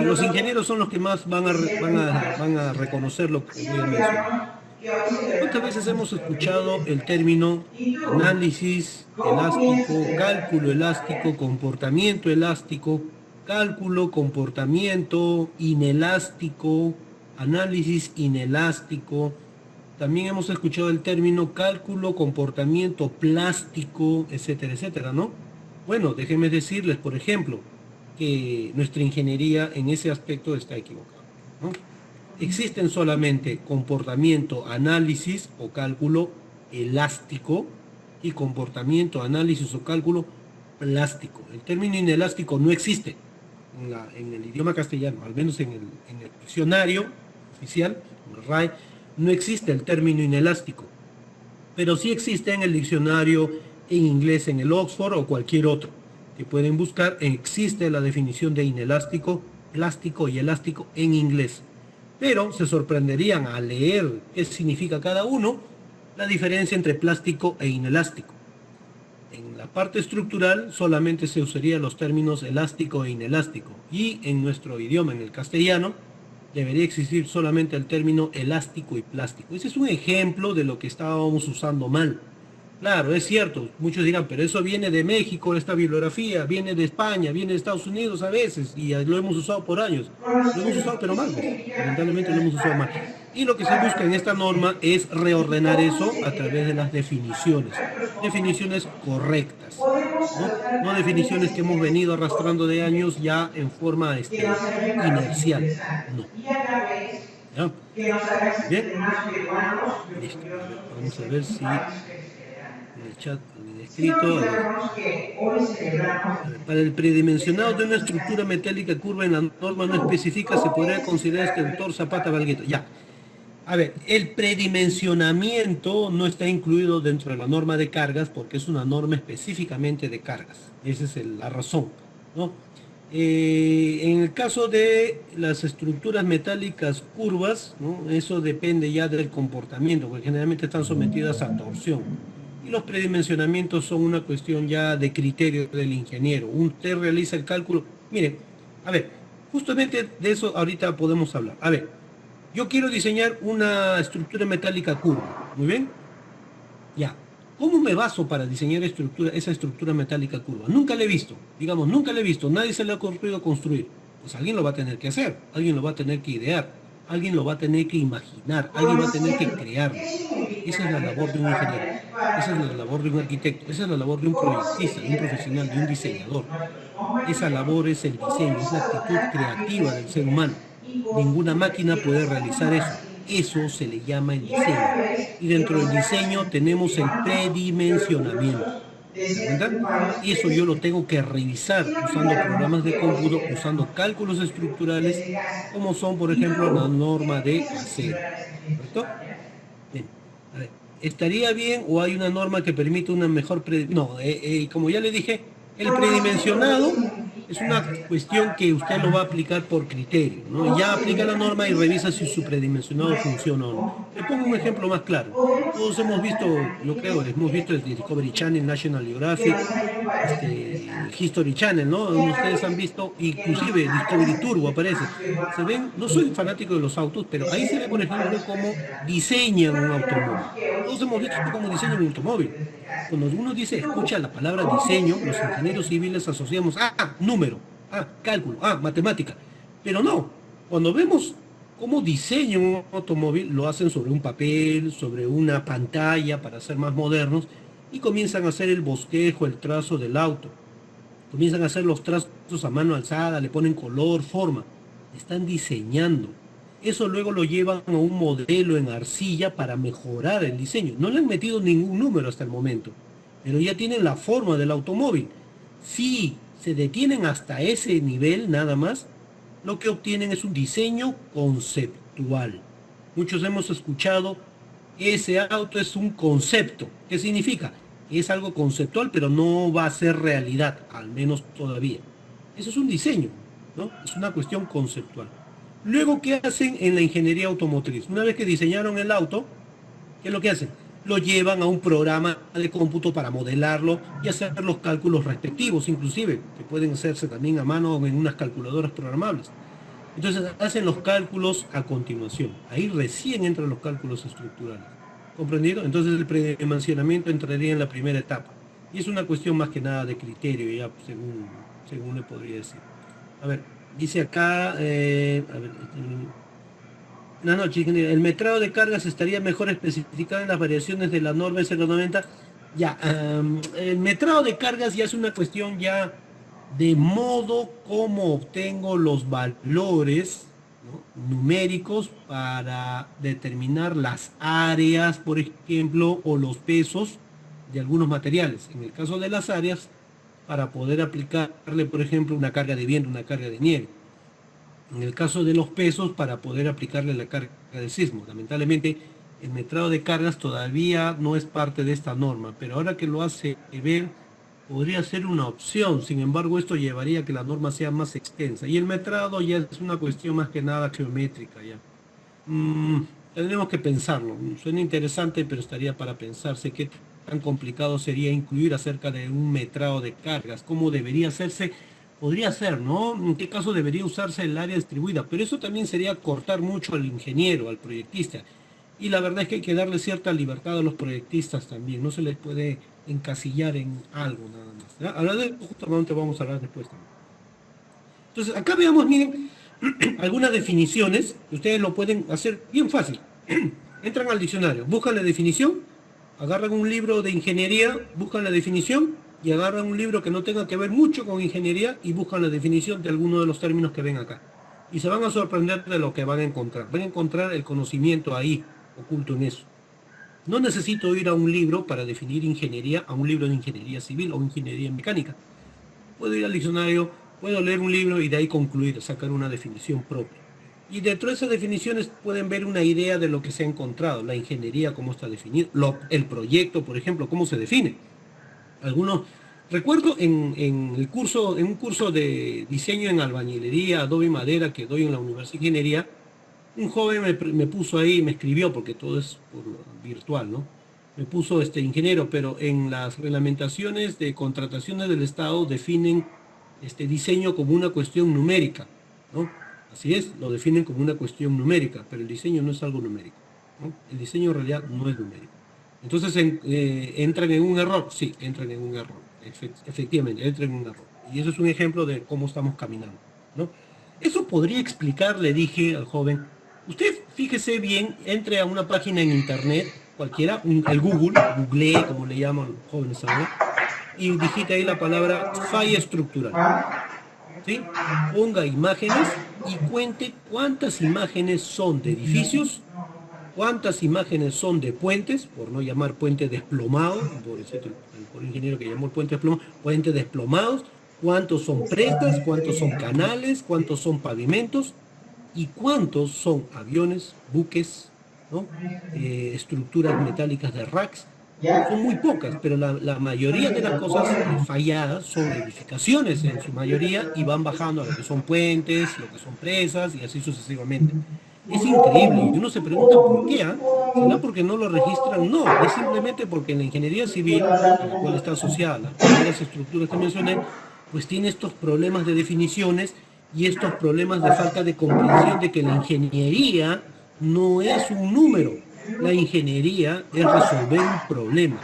Los ingenieros son los que más van a reconocer lo que voy a mencionar. ¿Cuántas veces hemos escuchado el término análisis elástico, cálculo elástico, comportamiento elástico, cálculo, comportamiento inelástico, análisis inelástico? También hemos escuchado el término cálculo, comportamiento plástico, etcétera, etcétera, ¿no? Bueno, déjenme decirles, por ejemplo, que nuestra ingeniería en ese aspecto está equivocada, ¿no? Existen solamente comportamiento, análisis o cálculo elástico y comportamiento, análisis o cálculo plástico. El término inelástico no existe en el idioma castellano, al menos en el diccionario oficial, el RAE, no existe el término inelástico, pero sí existe en el diccionario en inglés, en el Oxford o cualquier otro que pueden buscar. Existe la definición de inelástico, plástico y elástico en inglés, pero se sorprenderían al leer qué significa cada uno, la diferencia entre plástico e inelástico. En la parte estructural solamente se usarían los términos elástico e inelástico, y en nuestro idioma, en el castellano, debería existir solamente el término elástico y plástico. Ese es un ejemplo de lo que estábamos usando mal. Claro, es cierto, muchos dirán, pero eso viene de México, esta bibliografía, viene de España, viene de Estados Unidos a veces, y lo hemos usado por años. Lo hemos usado pero mal, lamentablemente lo hemos usado mal. Y lo que se busca en esta norma es reordenar eso a través de las definiciones correctas. No definiciones que hemos venido arrastrando de años ya en forma inercial. No. ¿Ya? Bien. Listo. A ver, vamos a ver si en el chat, en el escrito. Para el predimensionado de una estructura metálica curva en la norma no específica se podría considerar este autor Zapata Valgueto. Ya. A ver, el predimensionamiento no está incluido dentro de la norma de cargas porque es una norma específicamente de cargas. Esa es la razón, ¿no? En el caso de las estructuras metálicas curvas, ¿no? Eso depende ya del comportamiento, porque generalmente están sometidas a torsión. Y los predimensionamientos son una cuestión ya de criterio del ingeniero. Usted realiza el cálculo. Mire, a ver, justamente de eso ahorita podemos hablar. A ver, yo quiero diseñar una estructura metálica curva, ¿muy bien? Ya. ¿Cómo me baso para diseñar esa estructura metálica curva? Nunca la he visto, digamos, nunca la he visto, nadie se le ha ocurrido construir. Pues alguien lo va a tener que hacer, alguien lo va a tener que idear, alguien lo va a tener que imaginar, alguien va a tener que crearlo. Esa es la labor de un ingeniero, esa es la labor de un arquitecto, esa es la labor de un proyectista, de un profesional, de un diseñador. Esa labor es el diseño, es la actitud creativa del ser humano. Ninguna máquina puede realizar eso. Eso se le llama el diseño. Y dentro del diseño tenemos el predimensionamiento. ¿Se cuentan? Eso yo lo tengo que revisar usando programas de cómputo, usando cálculos estructurales, como son, por ejemplo, la norma de acero. ¿Correcto? Bien. A ver, ¿estaría bien o hay una norma que permite una mejor No, como ya le dije, el predimensionado es una cuestión que usted lo va a aplicar por criterio, ¿no? Ya aplica la norma y revisa si su predimensionado funciona o no. Le pongo un ejemplo más claro. Todos hemos visto, yo creo, hemos visto el Discovery Channel, National Geographic, History Channel, ¿no? Ustedes han visto, inclusive Discovery Turbo aparece. Se ven, no soy fanático de los autos, pero ahí se ve, por ejemplo, cómo diseñan un automóvil. Todos hemos visto cómo diseñan un automóvil. Cuando uno escucha la palabra diseño, los ingenieros civiles asociamos número, cálculo, matemática. Pero no, cuando vemos cómo diseñan un automóvil, lo hacen sobre un papel, sobre una pantalla para ser más modernos, y comienzan a hacer el bosquejo, el trazo del auto. Comienzan a hacer los trazos a mano alzada, le ponen color, forma. Están diseñando. Eso luego lo llevan a un modelo en arcilla para mejorar el diseño. No le han metido ningún número hasta el momento, pero ya tienen la forma del automóvil. Si se detienen hasta ese nivel nada más, lo que obtienen es un diseño conceptual. Muchos hemos escuchado, ese auto es un concepto. ¿Qué significa? Es algo conceptual, pero no va a ser realidad, al menos todavía. Eso es un diseño, ¿no? Es una cuestión conceptual. Luego, ¿qué hacen en la ingeniería automotriz? Una vez que diseñaron el auto, ¿qué es lo que hacen? Lo llevan a un programa de cómputo para modelarlo y hacer los cálculos respectivos, inclusive, que pueden hacerse también a mano o en unas calculadoras programables. Entonces, hacen los cálculos a continuación. Ahí recién entran los cálculos estructurales. ¿Comprendido? Entonces, el predimensionamiento entraría en la primera etapa. Y es una cuestión más que nada de criterio, ya según le podría decir. A ver, dice acá, el metrado de cargas estaría mejor especificado en las variaciones de la norma 090. Ya, el metrado de cargas ya es una cuestión ya de modo como obtengo los valores, ¿no?, numéricos para determinar las áreas, por ejemplo, o los pesos de algunos materiales. En el caso de las áreas, para poder aplicarle, por ejemplo, una carga de viento, una carga de nieve. En el caso de los pesos, para poder aplicarle la carga de sismo. Lamentablemente, el metrado de cargas todavía no es parte de esta norma, pero ahora que lo hace ver, podría ser una opción. Sin embargo, esto llevaría a que la norma sea más extensa. Y el metrado ya es una cuestión más que nada geométrica. Ya. Tendremos que pensarlo. Suena interesante, pero estaría para pensarse qué tan complicado sería incluir acerca de un metrado de cargas. ¿Cómo debería hacerse? Podría ser, ¿no? ¿En qué caso debería usarse el área distribuida? Pero eso también sería cortar mucho al ingeniero, al proyectista. Y la verdad es que hay que darle cierta libertad a los proyectistas también. No se les puede encasillar en algo nada más. ¿Ya? Hablar de justamente vamos a hablar después también. Entonces, acá veamos, miren, algunas definiciones. Ustedes lo pueden hacer bien fácil. Entran al diccionario, buscan la definición, agarran un libro de ingeniería, buscan la definición y agarran un libro que no tenga que ver mucho con ingeniería y buscan la definición de alguno de los términos que ven acá. Y se van a sorprender de lo que van a encontrar. Van a encontrar el conocimiento ahí, oculto en eso. No necesito ir a un libro para definir ingeniería, a un libro de ingeniería civil o ingeniería mecánica. Puedo ir al diccionario, puedo leer un libro y de ahí concluir, sacar una definición propia. Y dentro de esas definiciones pueden ver una idea de lo que se ha encontrado, la ingeniería, cómo está definido, el proyecto, por ejemplo, cómo se define. Algunos, recuerdo en un curso de diseño en albañilería, adobe y madera que doy en la Universidad de Ingeniería, un joven me puso ahí, me escribió, porque todo es por virtual, ¿no? Me puso ingeniero, pero en las reglamentaciones de contrataciones del Estado definen diseño como una cuestión numérica, ¿no? Así es, lo definen como una cuestión numérica, pero el diseño no es algo numérico, ¿no? El diseño en realidad no es numérico. Entonces, ¿entran en un error? Sí, entran en un error. Efectivamente, entran en un error. Y eso es un ejemplo de cómo estamos caminando, ¿no? Eso podría explicar, le dije al joven, usted fíjese bien, entre a una página en internet, cualquiera, el Google, como le llaman los jóvenes ahora, y digite ahí la palabra falla estructural. ¿Sí? Ponga imágenes y cuente cuántas imágenes son de edificios, cuántas imágenes son de puentes, por no llamar puente desplomado, por el ingeniero que llamó el puente desplomado, puentes desplomados, cuántos son presas, cuántos son canales, cuántos son pavimentos y cuántos son aviones, buques, ¿no? Estructuras metálicas de racks. Son muy pocas, pero la mayoría de las cosas falladas son edificaciones en su mayoría y van bajando a lo que son puentes, lo que son presas y así sucesivamente. Es increíble y uno se pregunta por qué, ¿ah? ¿Será porque no lo registran? No, es simplemente porque en la ingeniería civil, a la cual está asociada las primeras estructuras que mencioné, pues tiene estos problemas de definiciones y estos problemas de falta de comprensión de que la ingeniería no es un número. La ingeniería es resolver un problema.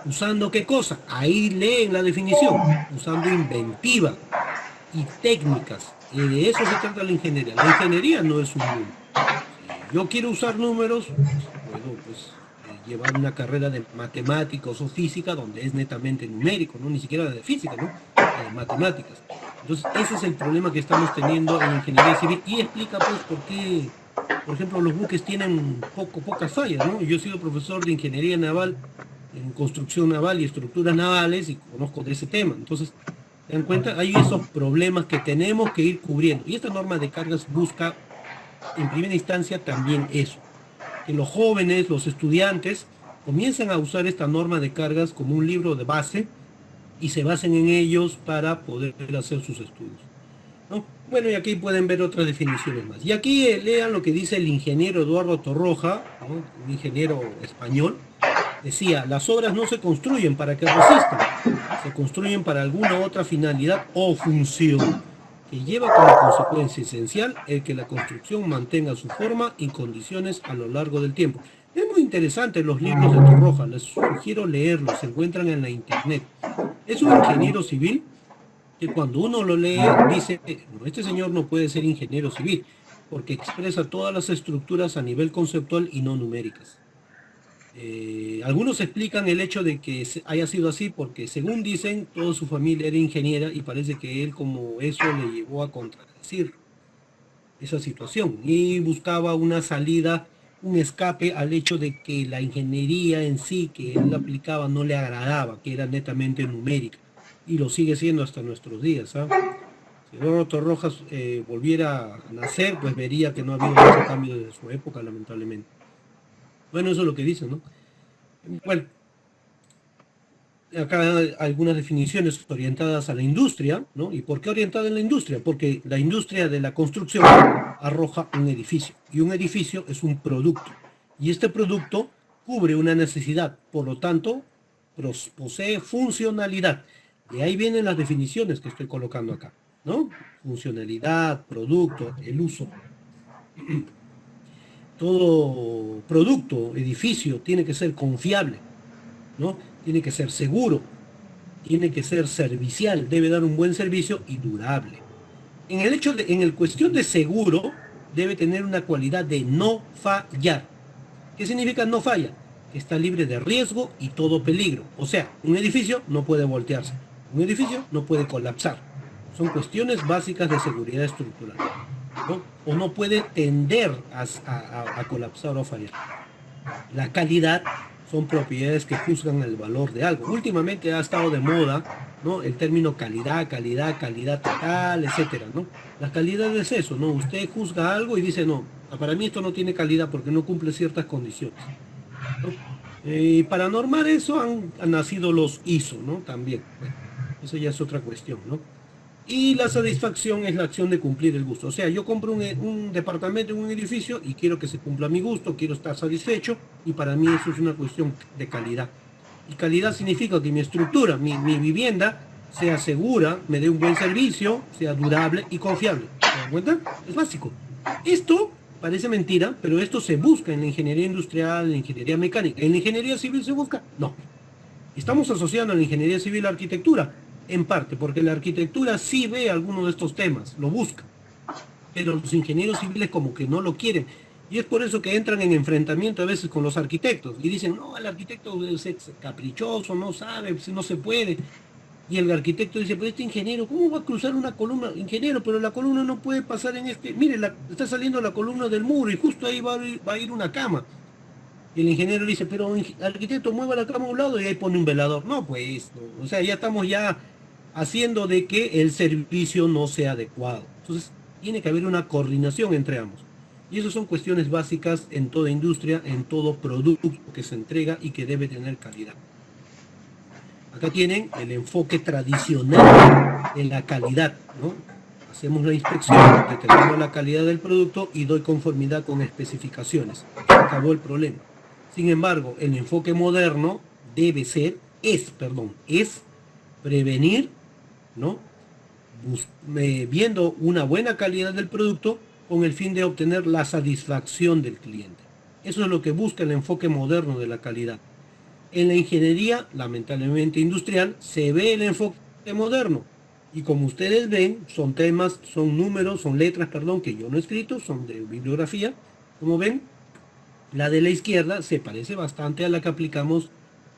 ¿Usando qué cosa? Ahí leen la definición. Usando inventiva y técnicas. Y de eso se trata la ingeniería. La ingeniería no es un número. Si yo quiero usar números, puedo llevar una carrera de matemáticos o física donde es netamente numérico, ¿no? Ni siquiera de física, ¿no? De matemáticas. Entonces, ese es el problema que estamos teniendo en ingeniería civil y explica pues por qué, por ejemplo, los buques tienen pocas fallas, ¿no? Yo he sido profesor de ingeniería naval, en construcción naval y estructuras navales y conozco de ese tema. Entonces, ¿se dan cuenta? Hay esos problemas que tenemos que ir cubriendo. Y esta norma de cargas busca, en primera instancia, también eso. Que los jóvenes, los estudiantes, comiencen a usar esta norma de cargas como un libro de base y se basen en ellos para poder hacer sus estudios, ¿no? Bueno, y aquí pueden ver otras definiciones más. Y aquí lean lo que dice el ingeniero Eduardo Torroja, ¿no? Un ingeniero español. Decía, las obras no se construyen para que resistan, se construyen para alguna otra finalidad o función, que lleva como consecuencia esencial el que la construcción mantenga su forma y condiciones a lo largo del tiempo. Es muy interesante los libros de Torroja, les sugiero leerlos, se encuentran en la internet. Es un ingeniero civil que cuando uno lo lee dice, no, este señor no puede ser ingeniero civil, porque expresa todas las estructuras a nivel conceptual y no numéricas. Algunos explican el hecho de que haya sido así porque, según dicen, toda su familia era ingeniera y parece que él como eso le llevó a contradecir esa situación y buscaba una salida, un escape al hecho de que la ingeniería en sí que él aplicaba no le agradaba, que era netamente numérica y lo sigue siendo hasta nuestros días, ¿sabes? Si Eduardo Torrojas volviera a nacer, pues vería que no ha habido mucho cambio desde su época, lamentablemente. Bueno, eso es lo que dicen, ¿no? Bueno, acá hay algunas definiciones orientadas a la industria, ¿no? ¿Y por qué orientada en la industria? Porque la industria de la construcción arroja un edificio, y un edificio es un producto, y este producto cubre una necesidad, por lo tanto, posee funcionalidad. De ahí vienen las definiciones que estoy colocando acá, ¿no? Funcionalidad, producto, el uso. Todo producto, edificio, tiene que ser confiable, ¿no? Tiene que ser seguro, tiene que ser servicial, debe dar un buen servicio y durable. En el cuestión de seguro, debe tener una cualidad de no fallar. ¿Qué significa no falla? está libre de riesgo y todo peligro. O sea, un edificio no puede voltearse, un edificio no puede colapsar. Son cuestiones básicas de seguridad estructural, ¿no? O no puede tender a colapsar o fallar. La calidad son propiedades que juzgan el valor de algo. Últimamente ha estado de moda, ¿no?, el término calidad, calidad, calidad total, etcétera, ¿no? La calidad es eso, ¿no? Usted juzga algo y dice, no, para mí esto no tiene calidad porque no cumple ciertas condiciones, ¿no? Para normar eso han nacido los ISO, ¿no? También. Bueno, eso ya es otra cuestión, ¿no? Y la satisfacción es la acción de cumplir el gusto. O sea, yo compro un departamento en un edificio y quiero que se cumpla mi gusto, quiero estar satisfecho, y para mí eso es una cuestión de calidad. Y calidad significa que mi estructura, mi vivienda, sea segura, me dé un buen servicio, sea durable y confiable. ¿Se dan cuenta? Es básico. Esto parece mentira, pero esto se busca en la ingeniería industrial, en la ingeniería mecánica. ¿En la ingeniería civil se busca? No. Estamos asociando a la ingeniería civil a la arquitectura, en parte, porque la arquitectura sí ve algunos de estos temas, lo busca, pero los ingenieros civiles como que no lo quieren, y es por eso que entran en enfrentamiento a veces con los arquitectos, y dicen, no, el arquitecto es caprichoso, no sabe, no se puede, y el arquitecto dice, pero este ingeniero, ¿cómo va a cruzar una columna? Ingeniero, pero la columna no puede pasar en este, mire, está saliendo la columna del muro, y justo ahí va a ir una cama. Y el ingeniero dice, pero arquitecto, mueva la cama a un lado y ahí pone un velador. No, pues, no. O sea, ya estamos ya haciendo de que el servicio no sea adecuado. Entonces, tiene que haber una coordinación entre ambos. Y esas son cuestiones básicas en toda industria, en todo producto que se entrega y que debe tener calidad. Acá tienen el enfoque tradicional de la calidad, ¿no? Hacemos la inspección, determino la calidad del producto y doy conformidad con especificaciones. Se acabó el problema. Sin embargo, el enfoque moderno es prevenir, ¿no? Viendo una buena calidad del producto con el fin de obtener la satisfacción del cliente. Eso es lo que busca el enfoque moderno de la calidad. En la ingeniería, lamentablemente industrial, se ve el enfoque moderno. Y como ustedes ven, son temas, son números, son letras, que yo no he escrito, son de bibliografía. Como ven, la de la izquierda se parece bastante a la que aplicamos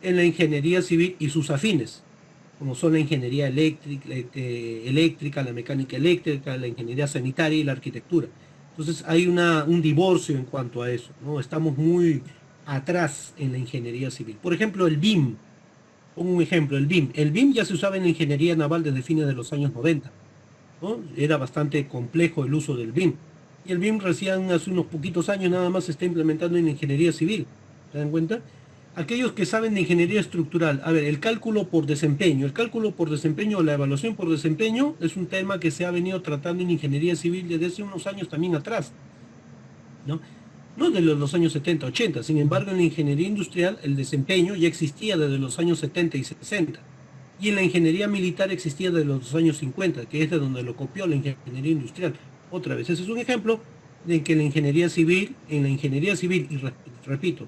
en la ingeniería civil y sus afines, como son la ingeniería eléctrica, la mecánica eléctrica, la ingeniería sanitaria y la arquitectura. Entonces hay un divorcio en cuanto a eso, ¿no? Estamos muy atrás en la ingeniería civil. Por ejemplo, el BIM. Pongo un ejemplo, el BIM. El BIM ya se usaba en la ingeniería naval desde fines de los años 90, ¿no? Era bastante complejo el uso del BIM. Y el BIM recién hace unos poquitos años nada más se está implementando en la ingeniería civil. ¿Se dan cuenta? Aquellos que saben de ingeniería estructural, a ver, el cálculo por desempeño. El cálculo por desempeño o la evaluación por desempeño es un tema que se ha venido tratando en ingeniería civil desde hace unos años también atrás, ¿no? No de los años 70, 80. Sin embargo, en la ingeniería industrial el desempeño ya existía desde los años 70 y 60. Y en la ingeniería militar existía desde los años 50, que es de donde lo copió la ingeniería industrial. Otra vez, ese es un ejemplo de que en la ingeniería civil, y repito,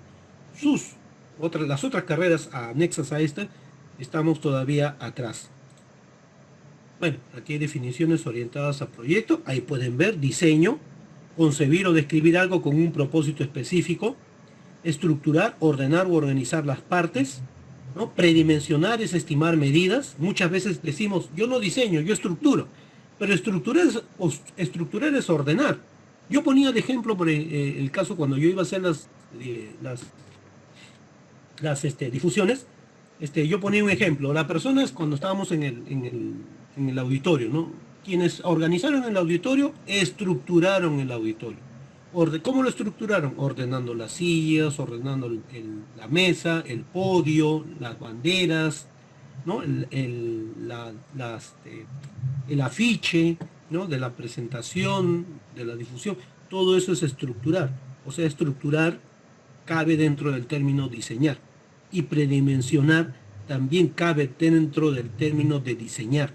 las otras carreras anexas a esta, estamos todavía atrás. Bueno, aquí hay definiciones orientadas a proyecto. Ahí pueden ver diseño, concebir o describir algo con un propósito específico, estructurar, ordenar o organizar las partes, ¿no? Predimensionar es estimar medidas. Muchas veces decimos, yo no diseño, yo estructuro, pero estructurar es ordenar. Yo ponía de ejemplo por el caso cuando yo iba a hacer las difusiones, yo ponía un ejemplo. Las personas cuando estábamos en el auditorio, ¿no? Quienes organizaron el auditorio, estructuraron el auditorio. ¿Cómo lo estructuraron? Ordenando las sillas, ordenando la mesa, el podio, las banderas, ¿no? El afiche, ¿no? De la presentación, de la difusión. Todo eso es estructurar. O sea, estructurar cabe dentro del término diseñar. Y predimensionar también cabe dentro del término de diseñar.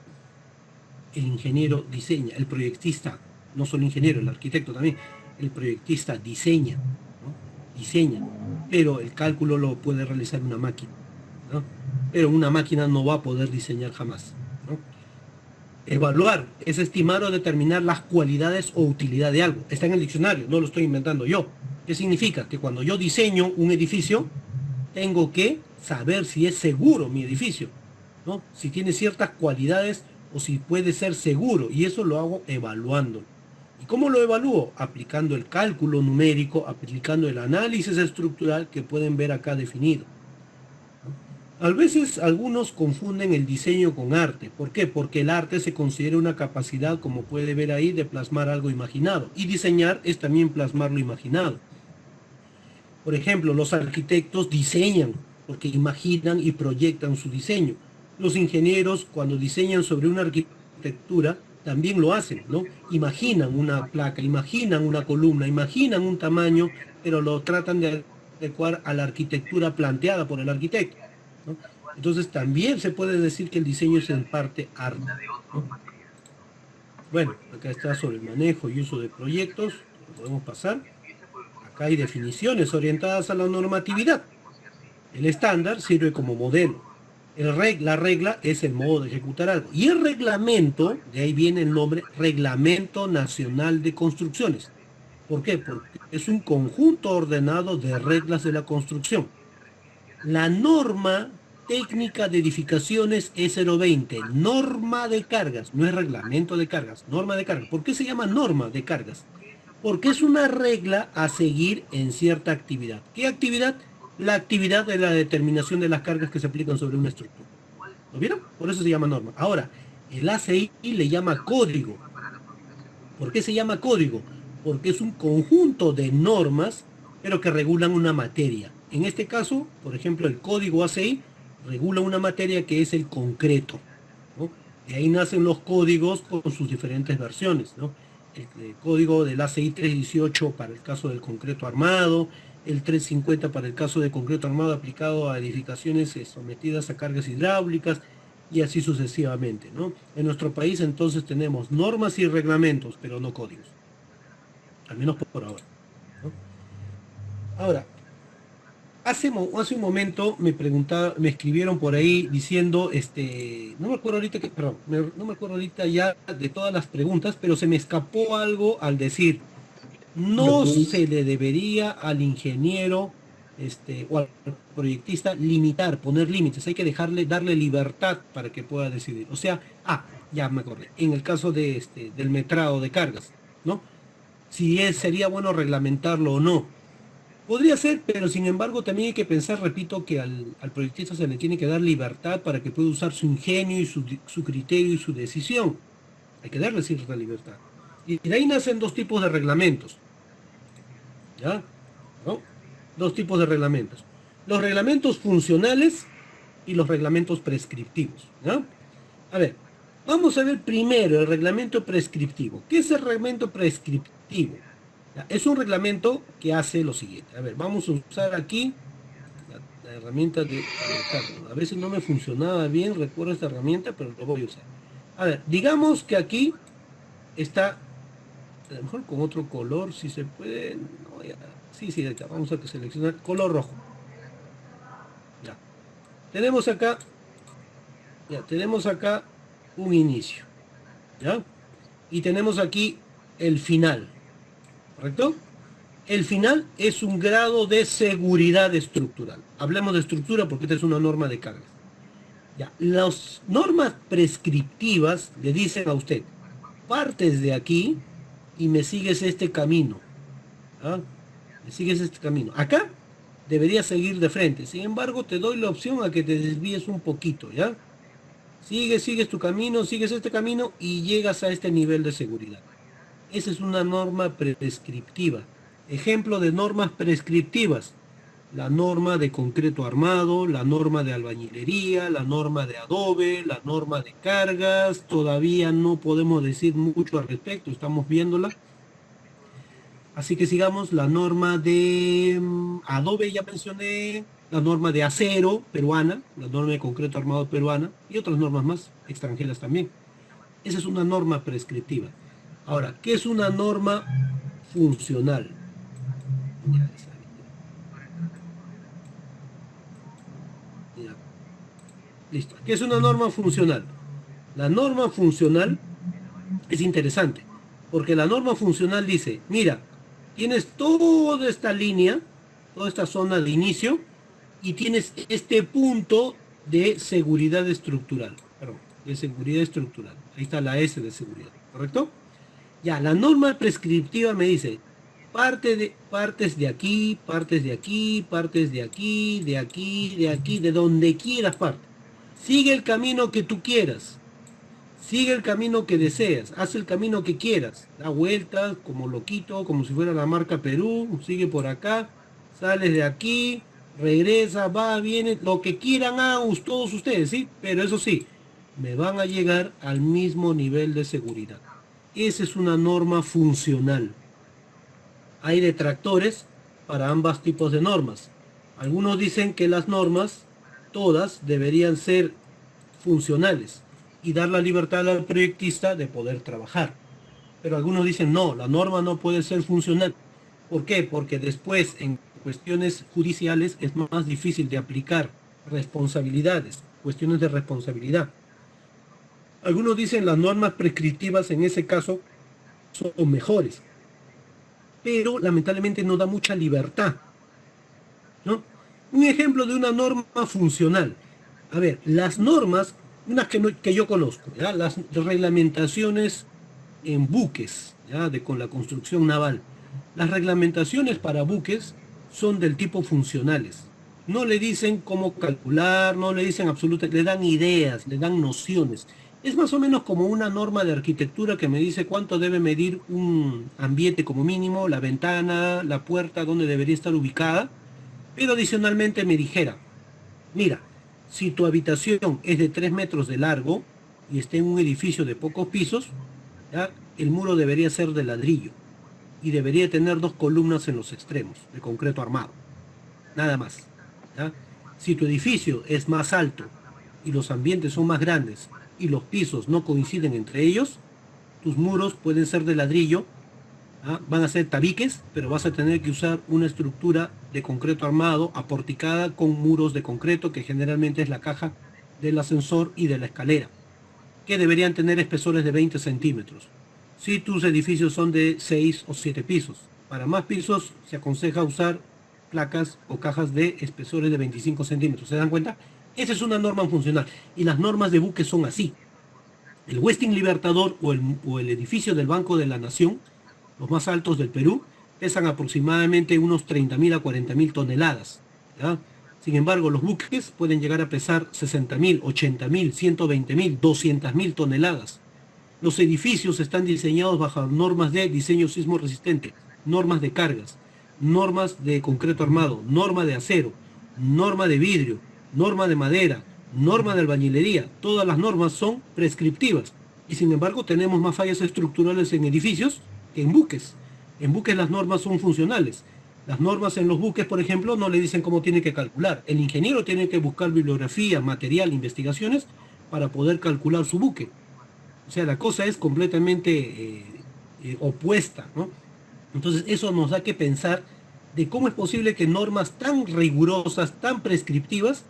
El ingeniero diseña, el proyectista, no solo ingeniero, el arquitecto también, el proyectista diseña, ¿no? Diseña, pero el cálculo lo puede realizar una máquina, ¿no? Pero una máquina no va a poder diseñar jamás, ¿no? Evaluar es estimar o determinar las cualidades o utilidad de algo. Está en el diccionario, no lo estoy inventando yo. ¿Qué significa? Que cuando yo diseño un edificio, tengo que saber si es seguro mi edificio, ¿no? Si tiene ciertas cualidades o si puede ser seguro, y eso lo hago evaluándolo. ¿Y cómo lo evalúo? Aplicando el cálculo numérico, aplicando el análisis estructural que pueden ver acá definido. A veces algunos confunden el diseño con arte. ¿Por qué? Porque el arte se considera una capacidad, como puede ver ahí, de plasmar algo imaginado. Y diseñar es también plasmar lo imaginado. Por ejemplo, los arquitectos diseñan porque imaginan y proyectan su diseño. Los ingenieros, cuando diseñan sobre una arquitectura, también lo hacen, ¿no? Imaginan una placa, imaginan una columna, imaginan un tamaño, pero lo tratan de adecuar a la arquitectura planteada por el arquitecto, ¿no? Entonces también se puede decir que el diseño es en parte arte, ¿no? Bueno, acá está sobre el manejo y uso de proyectos, lo podemos pasar. Acá hay definiciones orientadas a la normatividad. El estándar sirve como modelo. La regla es el modo de ejecutar algo. Y el reglamento, de ahí viene el nombre, Reglamento Nacional de Construcciones. ¿Por qué? Porque es un conjunto ordenado de reglas de la construcción. La norma técnica de edificaciones es 020, norma de cargas, no es reglamento de cargas, norma de cargas. ¿Por qué se llama norma de cargas? Porque es una regla a seguir en cierta actividad. ¿Qué actividad? La actividad de la determinación de las cargas que se aplican sobre una estructura. ¿Lo vieron? Por eso se llama norma. Ahora, el ACI le llama código. ¿Por qué se llama código? Porque es un conjunto de normas, pero que regulan una materia. En este caso, por ejemplo, el código ACI regula una materia que es el concreto, ¿no? De ahí nacen los códigos con sus diferentes versiones, ¿no? El código del ACI 318 para el caso del concreto armado, el 350 para el caso de concreto armado aplicado a edificaciones sometidas a cargas hidráulicas, y así sucesivamente, ¿no? En nuestro país entonces tenemos normas y reglamentos, pero no códigos, al menos por ahora, ¿no? Ahora, hace un momento me escribieron por ahí diciendo, no me acuerdo ahorita no me acuerdo ahorita ya de todas las preguntas, pero se me escapó algo al decir, no se le debería al ingeniero, o al proyectista poner límites, hay que darle libertad para que pueda decidir. O sea, ya me acordé, en el caso del metrado de cargas, ¿no? Si sería bueno reglamentarlo o no. Podría ser, pero sin embargo también hay que pensar, repito, que al proyectista se le tiene que dar libertad para que pueda usar su ingenio y su criterio y su decisión. Hay que darle cierta libertad. Y de ahí nacen dos tipos de reglamentos. ¿Ya? ¿No? Dos tipos de reglamentos. Los reglamentos funcionales y los reglamentos prescriptivos. ¿Ya? A ver, vamos a ver primero el reglamento prescriptivo. ¿Qué es el reglamento prescriptivo? Es un reglamento que hace lo siguiente. A ver, vamos a usar aquí la herramienta de cálculo. A veces no me funcionaba bien, recuerdo esta herramienta, pero lo voy a usar. A ver, digamos que aquí está, a lo mejor con otro color, si se puede. No, ya, sí, acá vamos a seleccionar color rojo. Ya. Tenemos acá un inicio. ¿Ya? Y tenemos aquí el final. ¿Correcto? El final es un grado de seguridad estructural. Hablemos de estructura porque esta es una norma de cargas. Ya, las normas prescriptivas le dicen a usted, partes de aquí y me sigues este camino. ¿Ah? Me sigues este camino. Acá deberías seguir de frente. Sin embargo, te doy la opción a que te desvíes un poquito, ¿ya? Sigues tu camino, sigues este camino y llegas a este nivel de seguridad. Esa es una norma prescriptiva. Ejemplo de normas prescriptivas. La norma de concreto armado, la norma de albañilería, la norma de adobe, la norma de cargas. Todavía no podemos decir mucho al respecto, estamos viéndola. Así que sigamos, la norma de adobe ya mencioné, la norma de acero peruana, la norma de concreto armado peruana y otras normas más extranjeras también. Esa es una norma prescriptiva. Ahora, ¿qué es una norma funcional? Ya. Listo. ¿Qué es una norma funcional? La norma funcional es interesante, porque la norma funcional dice, mira, tienes toda esta línea, toda esta zona de inicio, y tienes este punto de seguridad estructural. Perdón, de seguridad estructural. Ahí está la S de seguridad, ¿correcto? Ya, la norma prescriptiva me dice partes de aquí, partes de aquí, partes de aquí, de aquí, de aquí, de donde quieras parte. Sigue el camino que tú quieras. Sigue el camino que deseas. Haz el camino que quieras. Da vueltas como loquito, como si fuera la marca Perú. Sigue por acá. Sales de aquí. Regresa, va, viene. Lo que quieran hagan todos ustedes, ¿sí? Pero eso sí, me van a llegar al mismo nivel de seguridad. Esa es una norma funcional. Hay detractores para ambos tipos de normas. Algunos dicen que las normas, todas, deberían ser funcionales y dar la libertad al proyectista de poder trabajar. Pero algunos dicen, no, la norma no puede ser funcional. ¿Por qué? Porque después, en cuestiones judiciales, es más difícil de aplicar responsabilidades, cuestiones de responsabilidad. Algunos dicen las normas prescriptivas en ese caso son mejores, pero lamentablemente no da mucha libertad, ¿no? Un ejemplo de una norma funcional. A ver, las normas, unas que yo conozco, ¿ya? Las reglamentaciones en buques, ¿ya? Con la construcción naval. Las reglamentaciones para buques son del tipo funcionales. No le dicen cómo calcular, no le dicen absolutamente, le dan ideas, le dan nociones. Es más o menos como una norma de arquitectura que me dice cuánto debe medir un ambiente como mínimo, la ventana, la puerta, dónde debería estar ubicada, pero adicionalmente me dijera, mira, si tu habitación es de 3 metros de largo y está en un edificio de pocos pisos, ¿ya? El muro debería ser de ladrillo y debería tener 2 columnas en los extremos de concreto armado, nada más, ¿ya? Si tu edificio es más alto y los ambientes son más grandes y los pisos no coinciden entre ellos, tus muros pueden ser de ladrillo, ¿ah? Van a ser tabiques, pero vas a tener que usar una estructura de concreto armado aporticada con muros de concreto, que generalmente es la caja del ascensor y de la escalera, que deberían tener espesores de 20 centímetros. Si tus edificios son de 6 o 7 pisos, para más pisos se aconseja usar placas o cajas de espesores de 25 centímetros. ¿Se dan cuenta? Esa es una norma funcional. Y las normas de buques son así. El Westin Libertador o el edificio del Banco de la Nación, los más altos del Perú, pesan aproximadamente unos 30.000 a 40.000 toneladas, ¿ya? Sin embargo, los buques pueden llegar a pesar 60.000, 80.000, 120.000, 200.000 toneladas. Los edificios están diseñados bajo normas de diseño sismo resistente, normas de cargas, normas de concreto armado, norma de acero, norma de vidrio, norma de madera, norma de albañilería. Todas las normas son prescriptivas y sin embargo tenemos más fallas estructurales en edificios que en buques. En buques las normas son funcionales. Las normas en los buques, por ejemplo, no le dicen cómo tiene que calcular. El ingeniero tiene que buscar bibliografía, material, investigaciones para poder calcular su buque. O sea, la cosa es completamente opuesta, ¿no? Entonces eso nos da que pensar de cómo es posible que normas tan rigurosas, tan prescriptivas,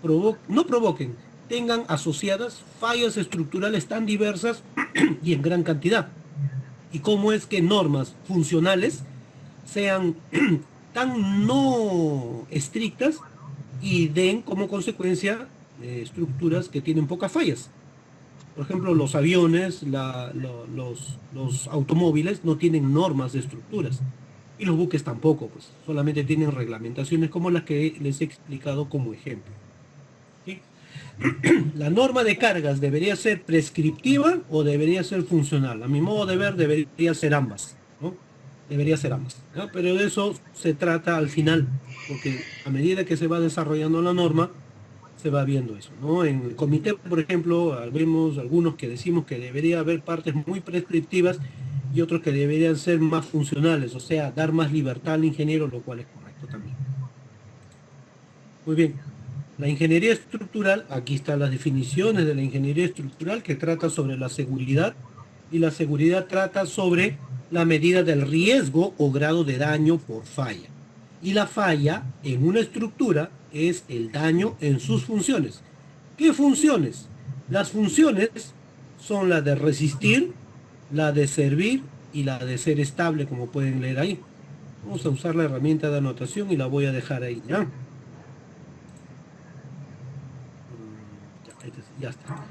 no provoquen, tengan asociadas fallas estructurales tan diversas y en gran cantidad. Y cómo es que normas funcionales sean tan no estrictas y den como consecuencia estructuras que tienen pocas fallas. Por ejemplo, los aviones, los automóviles no tienen normas de estructuras. Y los buques tampoco, pues solamente tienen reglamentaciones como las que les he explicado como ejemplo. ¿Sí? La norma de cargas debería ser prescriptiva o debería ser funcional. A mi modo de ver debería ser ambas, ¿no? Debería ser ambas, ¿no? Pero de eso se trata al final, porque a medida que se va desarrollando la norma, se va viendo eso, ¿no? En el comité, por ejemplo, vemos algunos que decimos que debería haber partes muy prescriptivas y otros que deberían ser más funcionales, o sea, dar más libertad al ingeniero, lo cual es correcto también. Muy bien. La ingeniería estructural, aquí están las definiciones de la ingeniería estructural, que trata sobre la seguridad, y la seguridad trata sobre la medida del riesgo o grado de daño por falla. Y la falla en una estructura es el daño en sus funciones. ¿Qué funciones? Las funciones son la de resistir, la de servir y la de ser estable, como pueden leer ahí. Vamos a usar la herramienta de anotación y la voy a dejar ahí, ¿ya? Ya está.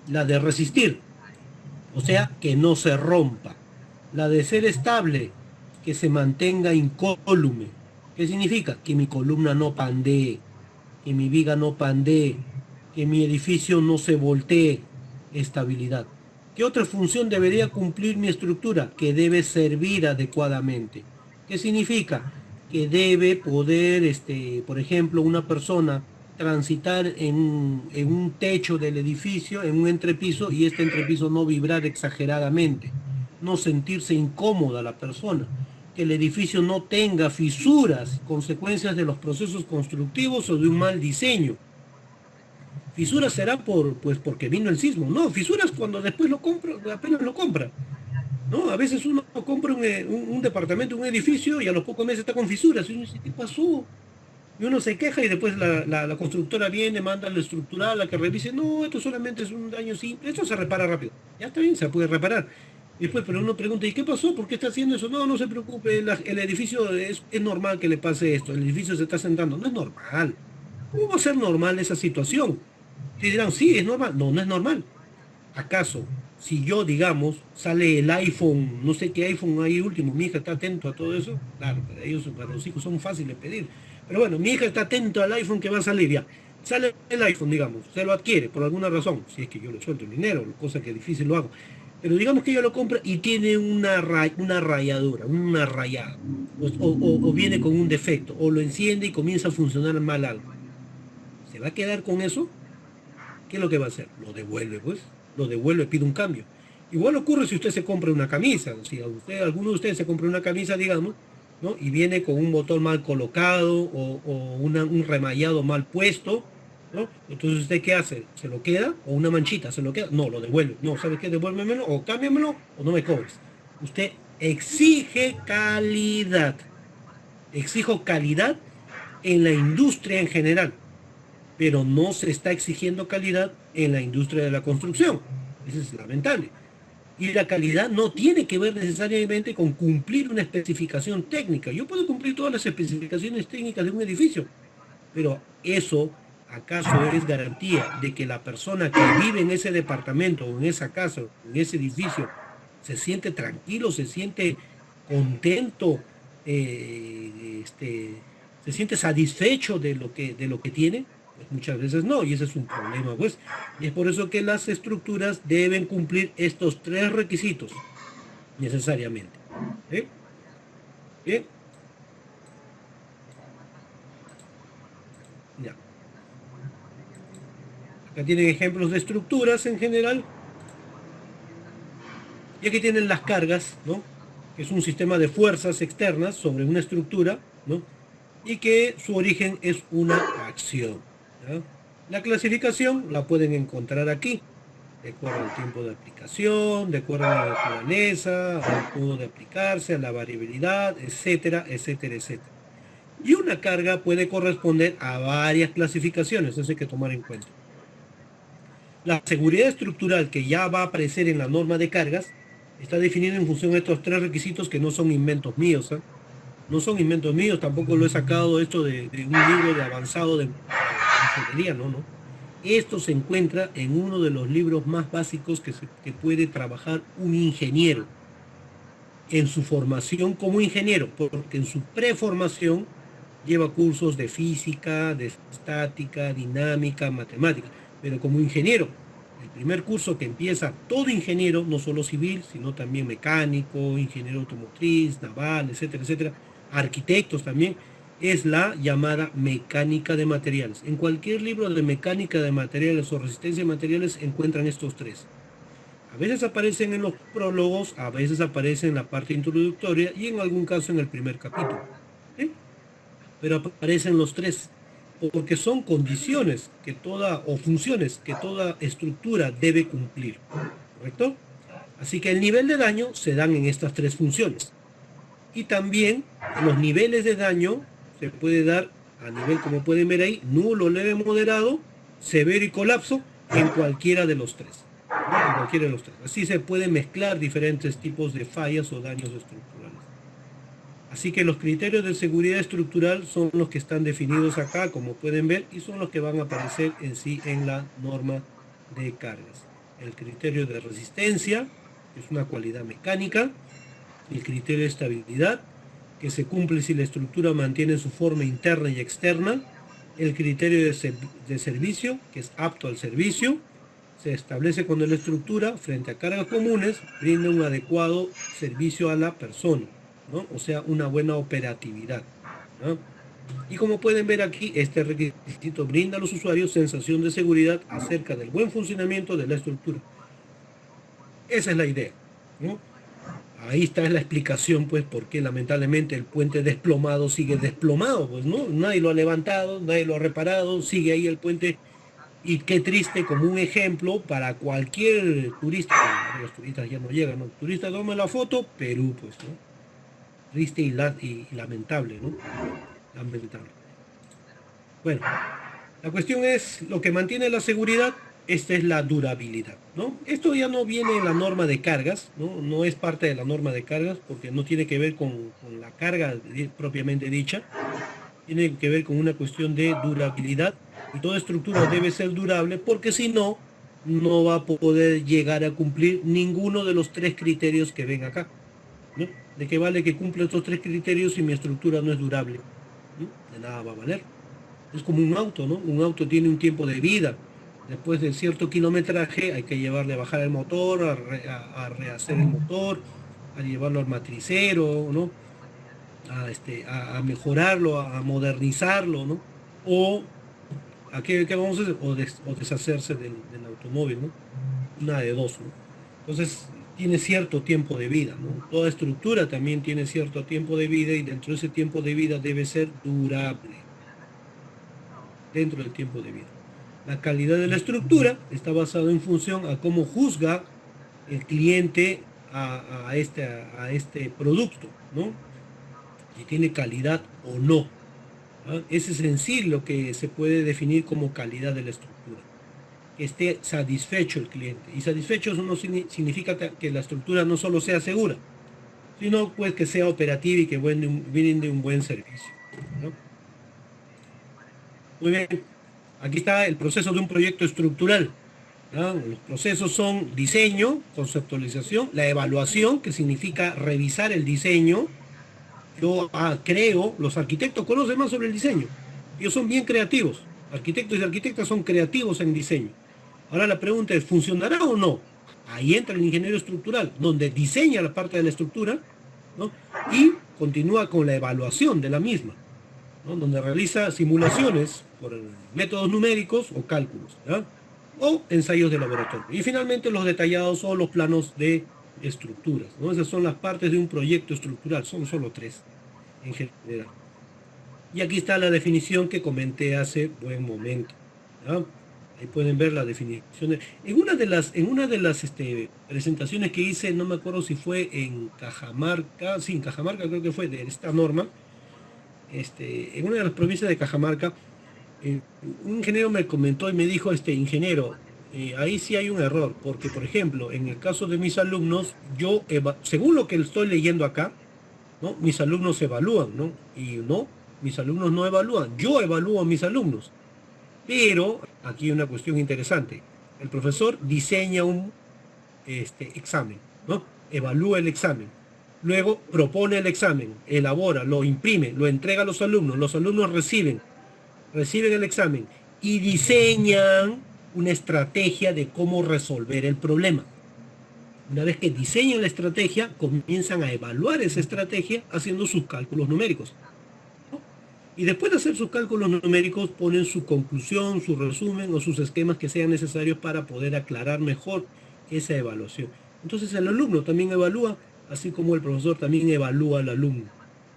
La de resistir, o sea, que no se rompa. La de ser estable, que se mantenga incólume. ¿Qué significa? Que mi columna no pandee, que mi viga no pandee, que mi edificio no se voltee. Estabilidad. ¿Qué otra función debería cumplir mi estructura? Que debe servir adecuadamente. ¿Qué significa? Que debe poder, por ejemplo, una persona transitar en un techo del edificio, en un entrepiso, y este entrepiso no vibrar exageradamente, no sentirse incómoda la persona, que el edificio no tenga fisuras, consecuencias de los procesos constructivos o de un mal diseño. Fisuras será pues porque vino el sismo. No, fisuras cuando después lo compra, apenas lo compra. ¿No? A veces uno compra un departamento, un edificio y a los pocos meses está con fisuras. Y uno dice, ¿qué pasó? Y uno se queja y después la constructora viene, manda al estructural a que revise. No, esto solamente es un daño simple. Esto se repara rápido. Ya está bien, se puede reparar. Y después, pero uno pregunta, ¿y qué pasó? ¿Por qué está haciendo eso? No, no se preocupe, el edificio es normal que le pase esto. El edificio se está sentando. No es normal. ¿Cómo va a ser normal esa situación? Y dirán, sí, es normal. No, no es normal. ¿Acaso, si yo, digamos, sale el iPhone, no sé qué iPhone hay último, mi hija está atento a todo eso? Claro, para ellos, para los hijos son fáciles pedir. Pero bueno, mi hija está atento al iPhone que va a salir ya. Sale el iPhone, digamos, se lo adquiere por alguna razón, si es que yo le suelto el dinero, cosa que difícil lo hago. Pero digamos que ella lo compra y tiene una rayadura, una rayada, o viene con un defecto, o lo enciende y comienza a funcionar mal algo. ¿Se va a quedar con eso? ¿Qué es lo que va a hacer? Lo devuelve, pues. Lo devuelve, pide un cambio. Igual ocurre si usted se compra una camisa. Si alguno de ustedes se compra una camisa, digamos, ¿no? Y viene con un botón mal colocado o un remallado mal puesto, ¿no? Entonces, ¿usted qué hace? ¿Se lo queda? ¿O una manchita? ¿Se lo queda? No, lo devuelve. No, ¿sabes qué? Devuélvemelo o cámbiamelo o no me cobres. Usted exige calidad. Exijo calidad en la industria en general, pero no se está exigiendo calidad en la industria de la construcción. Eso es lamentable. Y la calidad no tiene que ver necesariamente con cumplir una especificación técnica. Yo puedo cumplir todas las especificaciones técnicas de un edificio, pero eso, ¿acaso es garantía de que la persona que vive en ese departamento o en esa casa, en ese edificio, se siente tranquilo, se siente contento, se siente satisfecho de lo que tiene? Pues muchas veces no, y ese es un problema, pues. Y es por eso que las estructuras deben cumplir estos tres requisitos necesariamente. ¿Eh? Bien, ya. Acá tienen ejemplos de estructuras en general. Y aquí tienen las cargas, ¿no? Que es un sistema de fuerzas externas sobre una estructura, ¿no? Y que su origen es una acción, ¿ya? La clasificación la pueden encontrar aquí, de acuerdo al tiempo de aplicación, de acuerdo a la naturaleza, al modo de aplicarse, a la variabilidad, etcétera, etcétera, etcétera. Y una carga puede corresponder a varias clasificaciones, eso hay que tomar en cuenta. La seguridad estructural que ya va a aparecer en la norma de cargas está definida en función de estos tres requisitos que no son inventos míos, ¿eh? No son inventos míos, tampoco lo he sacado esto de un libro de avanzado de ingeniería, no, no. Esto se encuentra en uno de los libros más básicos que puede trabajar un ingeniero en su formación como ingeniero, porque en su preformación lleva cursos de física, de estática, dinámica, matemática, pero como ingeniero, el primer curso que empieza todo ingeniero, no solo civil, sino también mecánico, ingeniero automotriz, naval, etcétera, etcétera, arquitectos también, es la llamada mecánica de materiales. En cualquier libro de mecánica de materiales o resistencia de materiales encuentran estos tres. A veces aparecen en los prólogos, a veces aparecen en la parte introductoria y en algún caso en el primer capítulo. ¿Sí? Pero aparecen los tres, porque son condiciones que toda, o funciones que toda estructura debe cumplir. ¿Correcto? Así que el nivel de daño se dan en estas tres funciones. Y también los niveles de daño se puede dar a nivel, como pueden ver ahí, nulo, leve, moderado, severo y colapso en cualquiera de los tres. ¿No? En cualquiera de los tres. Así se pueden mezclar diferentes tipos de fallas o daños estructurales. Así que los criterios de seguridad estructural son los que están definidos acá, como pueden ver, y son los que van a aparecer en sí en la norma de cargas. El criterio de resistencia, que es una cualidad mecánica, el criterio de estabilidad, que se cumple si la estructura mantiene su forma interna y externa, el criterio de servicio, que es apto al servicio, se establece cuando la estructura, frente a cargas comunes, brinda un adecuado servicio a la persona, ¿no? O sea, una buena operatividad, ¿no? Y como pueden ver aquí, este requisito brinda a los usuarios sensación de seguridad acerca del buen funcionamiento de la estructura. Esa es la idea, ¿no? Ahí está la explicación, pues, por qué lamentablemente el puente desplomado sigue desplomado, pues, ¿no? Nadie lo ha levantado, nadie lo ha reparado, sigue ahí el puente. Y qué triste, como un ejemplo para cualquier turista, bueno, los turistas ya no llegan, ¿no? Turista toma la foto, Perú, pues, ¿no? Triste y lamentable, ¿no? Lamentable. Bueno, la cuestión es, lo que mantiene la seguridad, esta es la durabilidad, ¿no? Esto ya no viene en la norma de cargas, ¿no? No es parte de la norma de cargas, porque no tiene que ver con la carga propiamente dicha, tiene que ver con una cuestión de durabilidad, y toda estructura debe ser durable, porque si no, no va a poder llegar a cumplir ninguno de los tres criterios que ven acá, ¿no? ¿De qué vale que cumpla estos tres criterios si mi estructura no es durable? ¿No? De nada va a valer. Es como un auto, ¿no? Un auto tiene un tiempo de vida. Después de cierto kilometraje hay que llevarle a bajar el motor, a rehacer el motor, a llevarlo al matricero, ¿no? A mejorarlo, a modernizarlo, ¿no? O ¿a qué vamos a hacer? O deshacerse del automóvil, ¿no? Una de dos, ¿no? Entonces, tiene cierto tiempo de vida, ¿no? Toda estructura también tiene cierto tiempo de vida, y dentro de ese tiempo de vida debe ser durable. Dentro del tiempo de vida. La calidad de la estructura está basada en función a cómo juzga el cliente a este producto, ¿no? Si tiene calidad o no. ¿Ah? Ese es en sí lo que se puede definir como calidad de la estructura. Que esté satisfecho el cliente. Y satisfecho eso no significa que la estructura no solo sea segura, sino pues que sea operativa y que brinde un buen servicio, ¿no? Muy bien. Aquí está el proceso de un proyecto estructural, ¿no? Los procesos son diseño, conceptualización, la evaluación, que significa revisar el diseño. Yo creo, los arquitectos conocen más sobre el diseño. Ellos son bien creativos. Arquitectos y arquitectas son creativos en diseño. Ahora la pregunta es, ¿funcionará o no? Ahí entra el ingeniero estructural, donde diseña la parte de la estructura, ¿no? Y continúa con la evaluación de la misma, ¿no? Donde realiza simulaciones por métodos numéricos o cálculos, ¿ya? O ensayos de laboratorio. Y finalmente los detallados o los planos de estructuras, ¿no? Esas son las partes de un proyecto estructural, son solo tres en general. Y aquí está la definición que comenté hace buen momento, ¿ya? Ahí pueden ver la definición. En una de las presentaciones que hice, no me acuerdo si fue en Cajamarca, sí, en Cajamarca creo que fue, de esta norma, en una de las provincias de Cajamarca, un ingeniero me comentó y me dijo, ingeniero, ahí sí hay un error, porque por ejemplo, en el caso de mis alumnos, según lo que estoy leyendo acá, ¿no? Mis alumnos evalúan, ¿no? Y no, mis alumnos no evalúan, yo evalúo a mis alumnos. Pero aquí hay una cuestión interesante. El profesor diseña un examen, ¿no? Evalúa el examen. Luego propone el examen, elabora, lo imprime, lo entrega a los alumnos reciben el examen y diseñan una estrategia de cómo resolver el problema. Una vez que diseñan la estrategia, comienzan a evaluar esa estrategia haciendo sus cálculos numéricos, ¿no? Y después de hacer sus cálculos numéricos, ponen su conclusión, su resumen o sus esquemas que sean necesarios para poder aclarar mejor esa evaluación. Entonces el alumno también evalúa, así como el profesor también evalúa al alumno,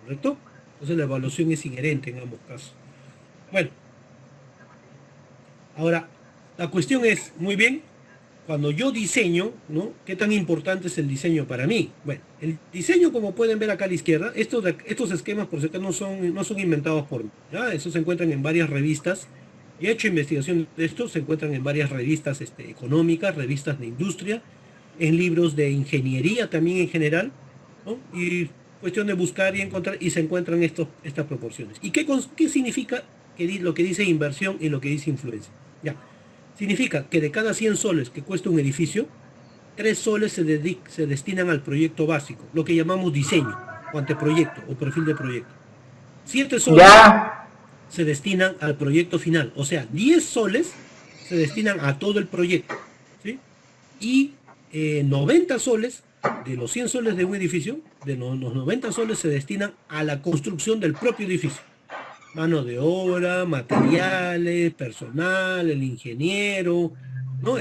¿correcto? Entonces la evaluación es inherente en ambos casos. Bueno, ahora, la cuestión es, muy bien, cuando yo diseño, ¿no? ¿Qué tan importante es el diseño para mí? Bueno, el diseño, como pueden ver acá a la izquierda, estos esquemas, por cierto, no son inventados por mí, ¿ya? Estos se encuentran en varias revistas. He hecho investigación de esto, se encuentran en varias revistas económicas, revistas de industria, en libros de ingeniería también en general, ¿no? Y cuestión de buscar y encontrar, y se encuentran estas proporciones. ¿Y qué significa lo que dice inversión y lo que dice influencia? Ya, significa que de cada 100 soles que cuesta un edificio, 3 soles se destinan al proyecto básico, lo que llamamos diseño, o anteproyecto, o perfil de proyecto. 7 soles se destinan al proyecto final, o sea, 10 soles se destinan a todo el proyecto, ¿sí? Y 90 soles, de los 100 soles de un edificio, de los 90 soles se destinan a la construcción del propio edificio. Mano de obra, materiales, personal, el ingeniero, ¿no?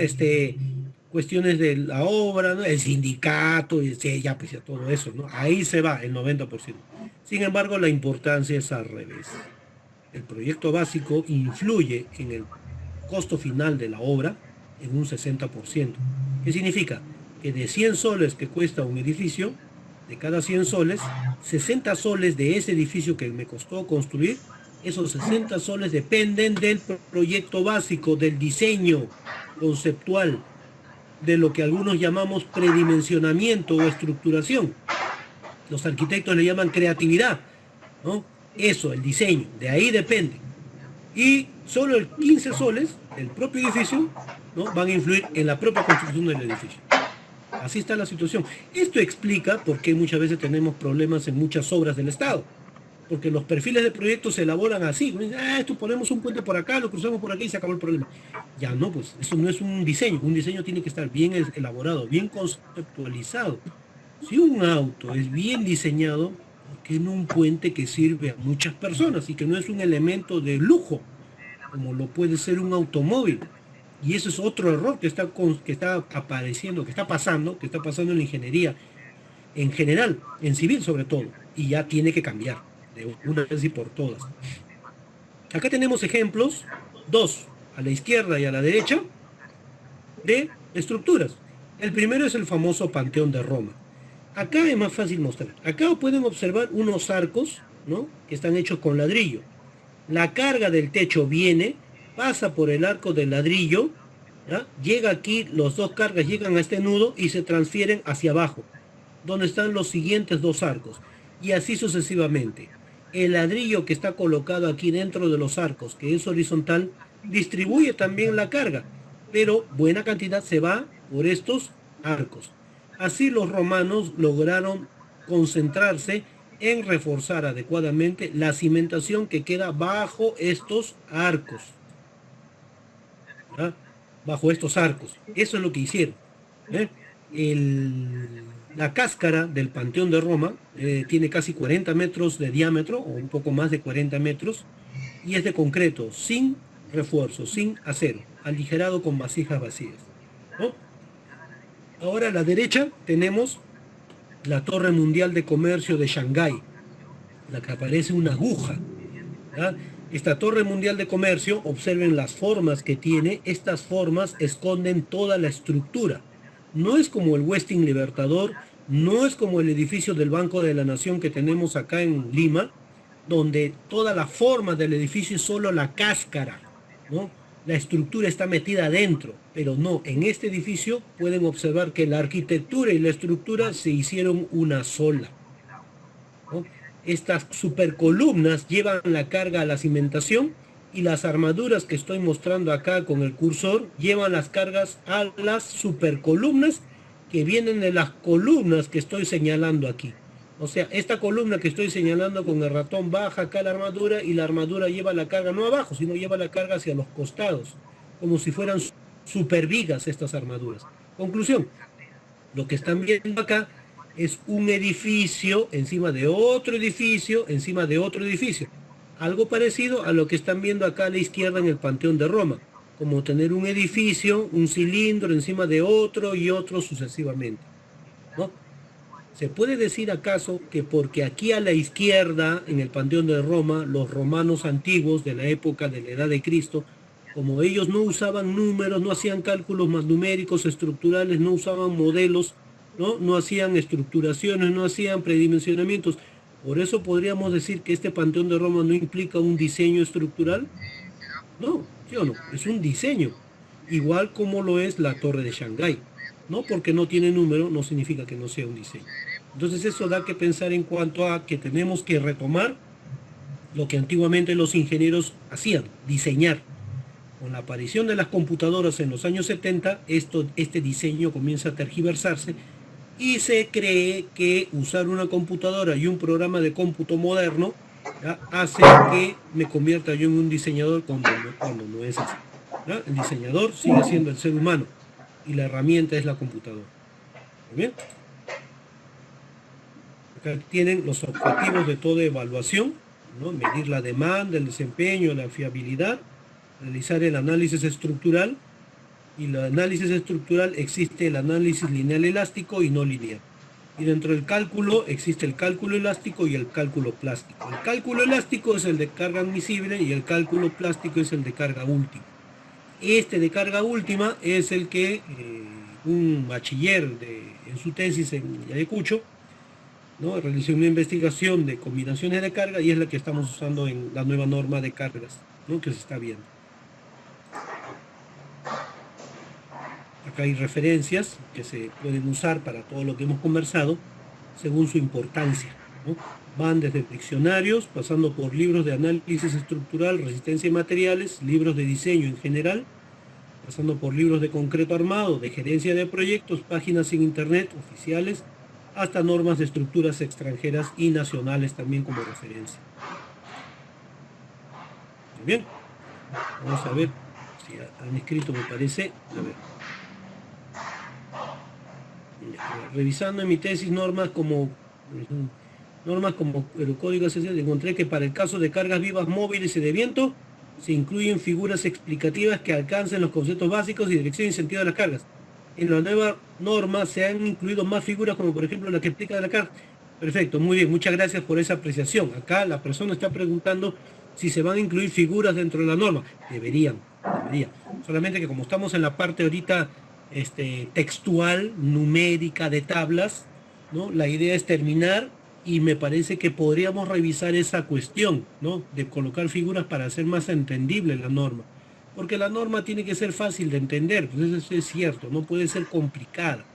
Cuestiones de la obra, ¿no? El sindicato, ya pues ya todo eso, ¿no? Ahí se va el 90%. Sin embargo, la importancia es al revés. El proyecto básico influye en el costo final de la obra en un 60%. ¿Qué significa? Que de 100 soles que cuesta un edificio, de cada 100 soles, 60 soles de ese edificio que me costó construir, esos 60 soles dependen del proyecto básico, del diseño conceptual, de lo que algunos llamamos predimensionamiento o estructuración. Los arquitectos le llaman creatividad, ¿no? Eso, el diseño, de ahí depende. Y solo el 15 soles del propio edificio, ¿no?, van a influir en la propia construcción del edificio. Así está la situación. Esto explica por qué muchas veces tenemos problemas en muchas obras del Estado. Porque los perfiles de proyectos se elaboran así. Esto ponemos un puente por acá, lo cruzamos por aquí y se acabó el problema. Ya no, pues eso no es un diseño. Un diseño tiene que estar bien elaborado, bien conceptualizado. Si un auto es bien diseñado, ¿por qué no un puente que sirve a muchas personas y que no es un elemento de lujo, como lo puede ser un automóvil? Y eso es otro error que está apareciendo, que está pasando en la ingeniería, en general, en civil sobre todo, y ya tiene que cambiar de una vez y por todas. Acá tenemos ejemplos, dos, a la izquierda y a la derecha, de estructuras. El primero es el famoso Panteón de Roma. Acá es más fácil mostrar. Acá pueden observar unos arcos, ¿no?, que están hechos con ladrillo. La carga del techo viene, pasa por el arco del ladrillo, ¿ya?, llega aquí, los dos cargas llegan a este nudo y se transfieren hacia abajo, donde están los siguientes dos arcos, y así sucesivamente. El ladrillo que está colocado aquí dentro de los arcos, que es horizontal, distribuye también la carga, pero buena cantidad se va por estos arcos. Así los romanos lograron concentrarse en reforzar adecuadamente la cimentación que queda bajo estos arcos. ¿Ah? Bajo estos arcos. Eso es lo que hicieron. La cáscara del Panteón de Roma tiene casi 40 metros de diámetro, o un poco más de 40 metros, y es de concreto, sin refuerzo, sin acero, aligerado con vasijas vacías, ¿no? Ahora a la derecha tenemos la Torre Mundial de Comercio de Shanghái, la que aparece una aguja, ¿ya? Esta Torre Mundial de Comercio, observen las formas que tiene. Estas formas esconden toda la estructura. No es como el Westin Libertador, no es como el edificio del Banco de la Nación que tenemos acá en Lima, donde toda la forma del edificio es solo la cáscara, ¿no? La estructura está metida adentro, pero no, en este edificio pueden observar que la arquitectura y la estructura se hicieron una sola, ¿no? Estas supercolumnas llevan la carga a la cimentación, y las armaduras que estoy mostrando acá con el cursor llevan las cargas a las supercolumnas que vienen de las columnas que estoy señalando aquí. O sea, esta columna que estoy señalando con el ratón baja acá la armadura, y la armadura lleva la carga no abajo, sino lleva la carga hacia los costados, como si fueran supervigas estas armaduras. Conclusión, lo que están viendo acá es un edificio encima de otro edificio, encima de otro edificio. Algo parecido a lo que están viendo acá a la izquierda en el Panteón de Roma, como tener un edificio, un cilindro encima de otro y otro sucesivamente, ¿no? ¿Se puede decir acaso que porque aquí a la izquierda, en el Panteón de Roma, los romanos antiguos de la época de la Edad de Cristo, como ellos no usaban números, no hacían cálculos más numéricos estructurales, no usaban modelos, no hacían estructuraciones, no hacían predimensionamientos, por eso podríamos decir que este Panteón de Roma no implica un diseño estructural? No, ¿sí o no? Es un diseño, igual como lo es la Torre de Shanghái. No porque no tiene número, no significa que no sea un diseño. Entonces eso da que pensar en cuanto a que tenemos que retomar lo que antiguamente los ingenieros hacían, diseñar. Con la aparición de las computadoras en los años 70, este diseño comienza a tergiversarse y se cree que usar una computadora y un programa de cómputo moderno, ¿ya?, hace que me convierta yo en un diseñador cuando no es así, ¿ya? El diseñador sigue siendo el ser humano y la herramienta es la computadora. ¿Muy bien? Acá tienen los objetivos de toda evaluación, ¿no? Medir la demanda, el desempeño, la fiabilidad, realizar el análisis estructural, y el análisis estructural existe el análisis lineal elástico y no lineal. Y dentro del cálculo existe el cálculo elástico y el cálculo plástico. El cálculo elástico es el de carga admisible y el cálculo plástico es el de carga última. Este de carga última es el que un bachiller en su tesis en Ayacucho, ¿no?, realizó una investigación de combinaciones de carga y es la que estamos usando en la nueva norma de cargas, ¿no?, que se está viendo. Acá hay referencias que se pueden usar para todo lo que hemos conversado según su importancia, ¿no? Van desde diccionarios, pasando por libros de análisis estructural, resistencia de materiales, libros de diseño en general, pasando por libros de concreto armado, de gerencia de proyectos, páginas en internet oficiales, hasta normas de estructuras extranjeras y nacionales también como referencia. Muy bien, vamos a ver si han escrito, me parece, a ver. Revisando en mi tesis normas como el código CC, encontré que para el caso de cargas vivas móviles y de viento se incluyen figuras explicativas que alcancen los conceptos básicos y dirección y sentido de las cargas. En la nueva norma se han incluido más figuras, como por ejemplo la que explica de la carga. Perfecto, muy bien, muchas gracias por esa apreciación. Acá la persona está preguntando si se van a incluir figuras dentro de la norma. Deberían. Solamente que como estamos en la parte ahorita textual, numérica, de tablas, ¿no?, la idea es terminar y me parece que podríamos revisar esa cuestión, ¿no?, de colocar figuras para hacer más entendible la norma. Porque la norma tiene que ser fácil de entender, pues eso es cierto, no puede ser complicada.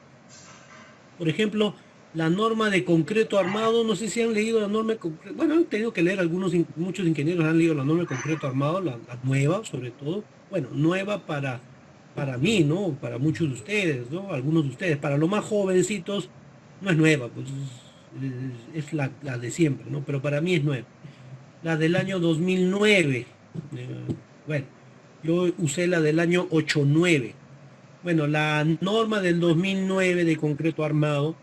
Por ejemplo, la norma de concreto armado, no sé si han leído la norma de concreto, bueno, han tenido que leer muchos ingenieros han leído la norma de concreto armado, la nueva sobre todo, bueno, nueva para mí, ¿no?, para muchos de ustedes, ¿no?, algunos de ustedes, para los más jovencitos no es nueva, pues es la de siempre, ¿no?, pero para mí es nueva. La del año 2009, bueno, yo usé la del año 89. Bueno, la norma del 2009 de concreto armado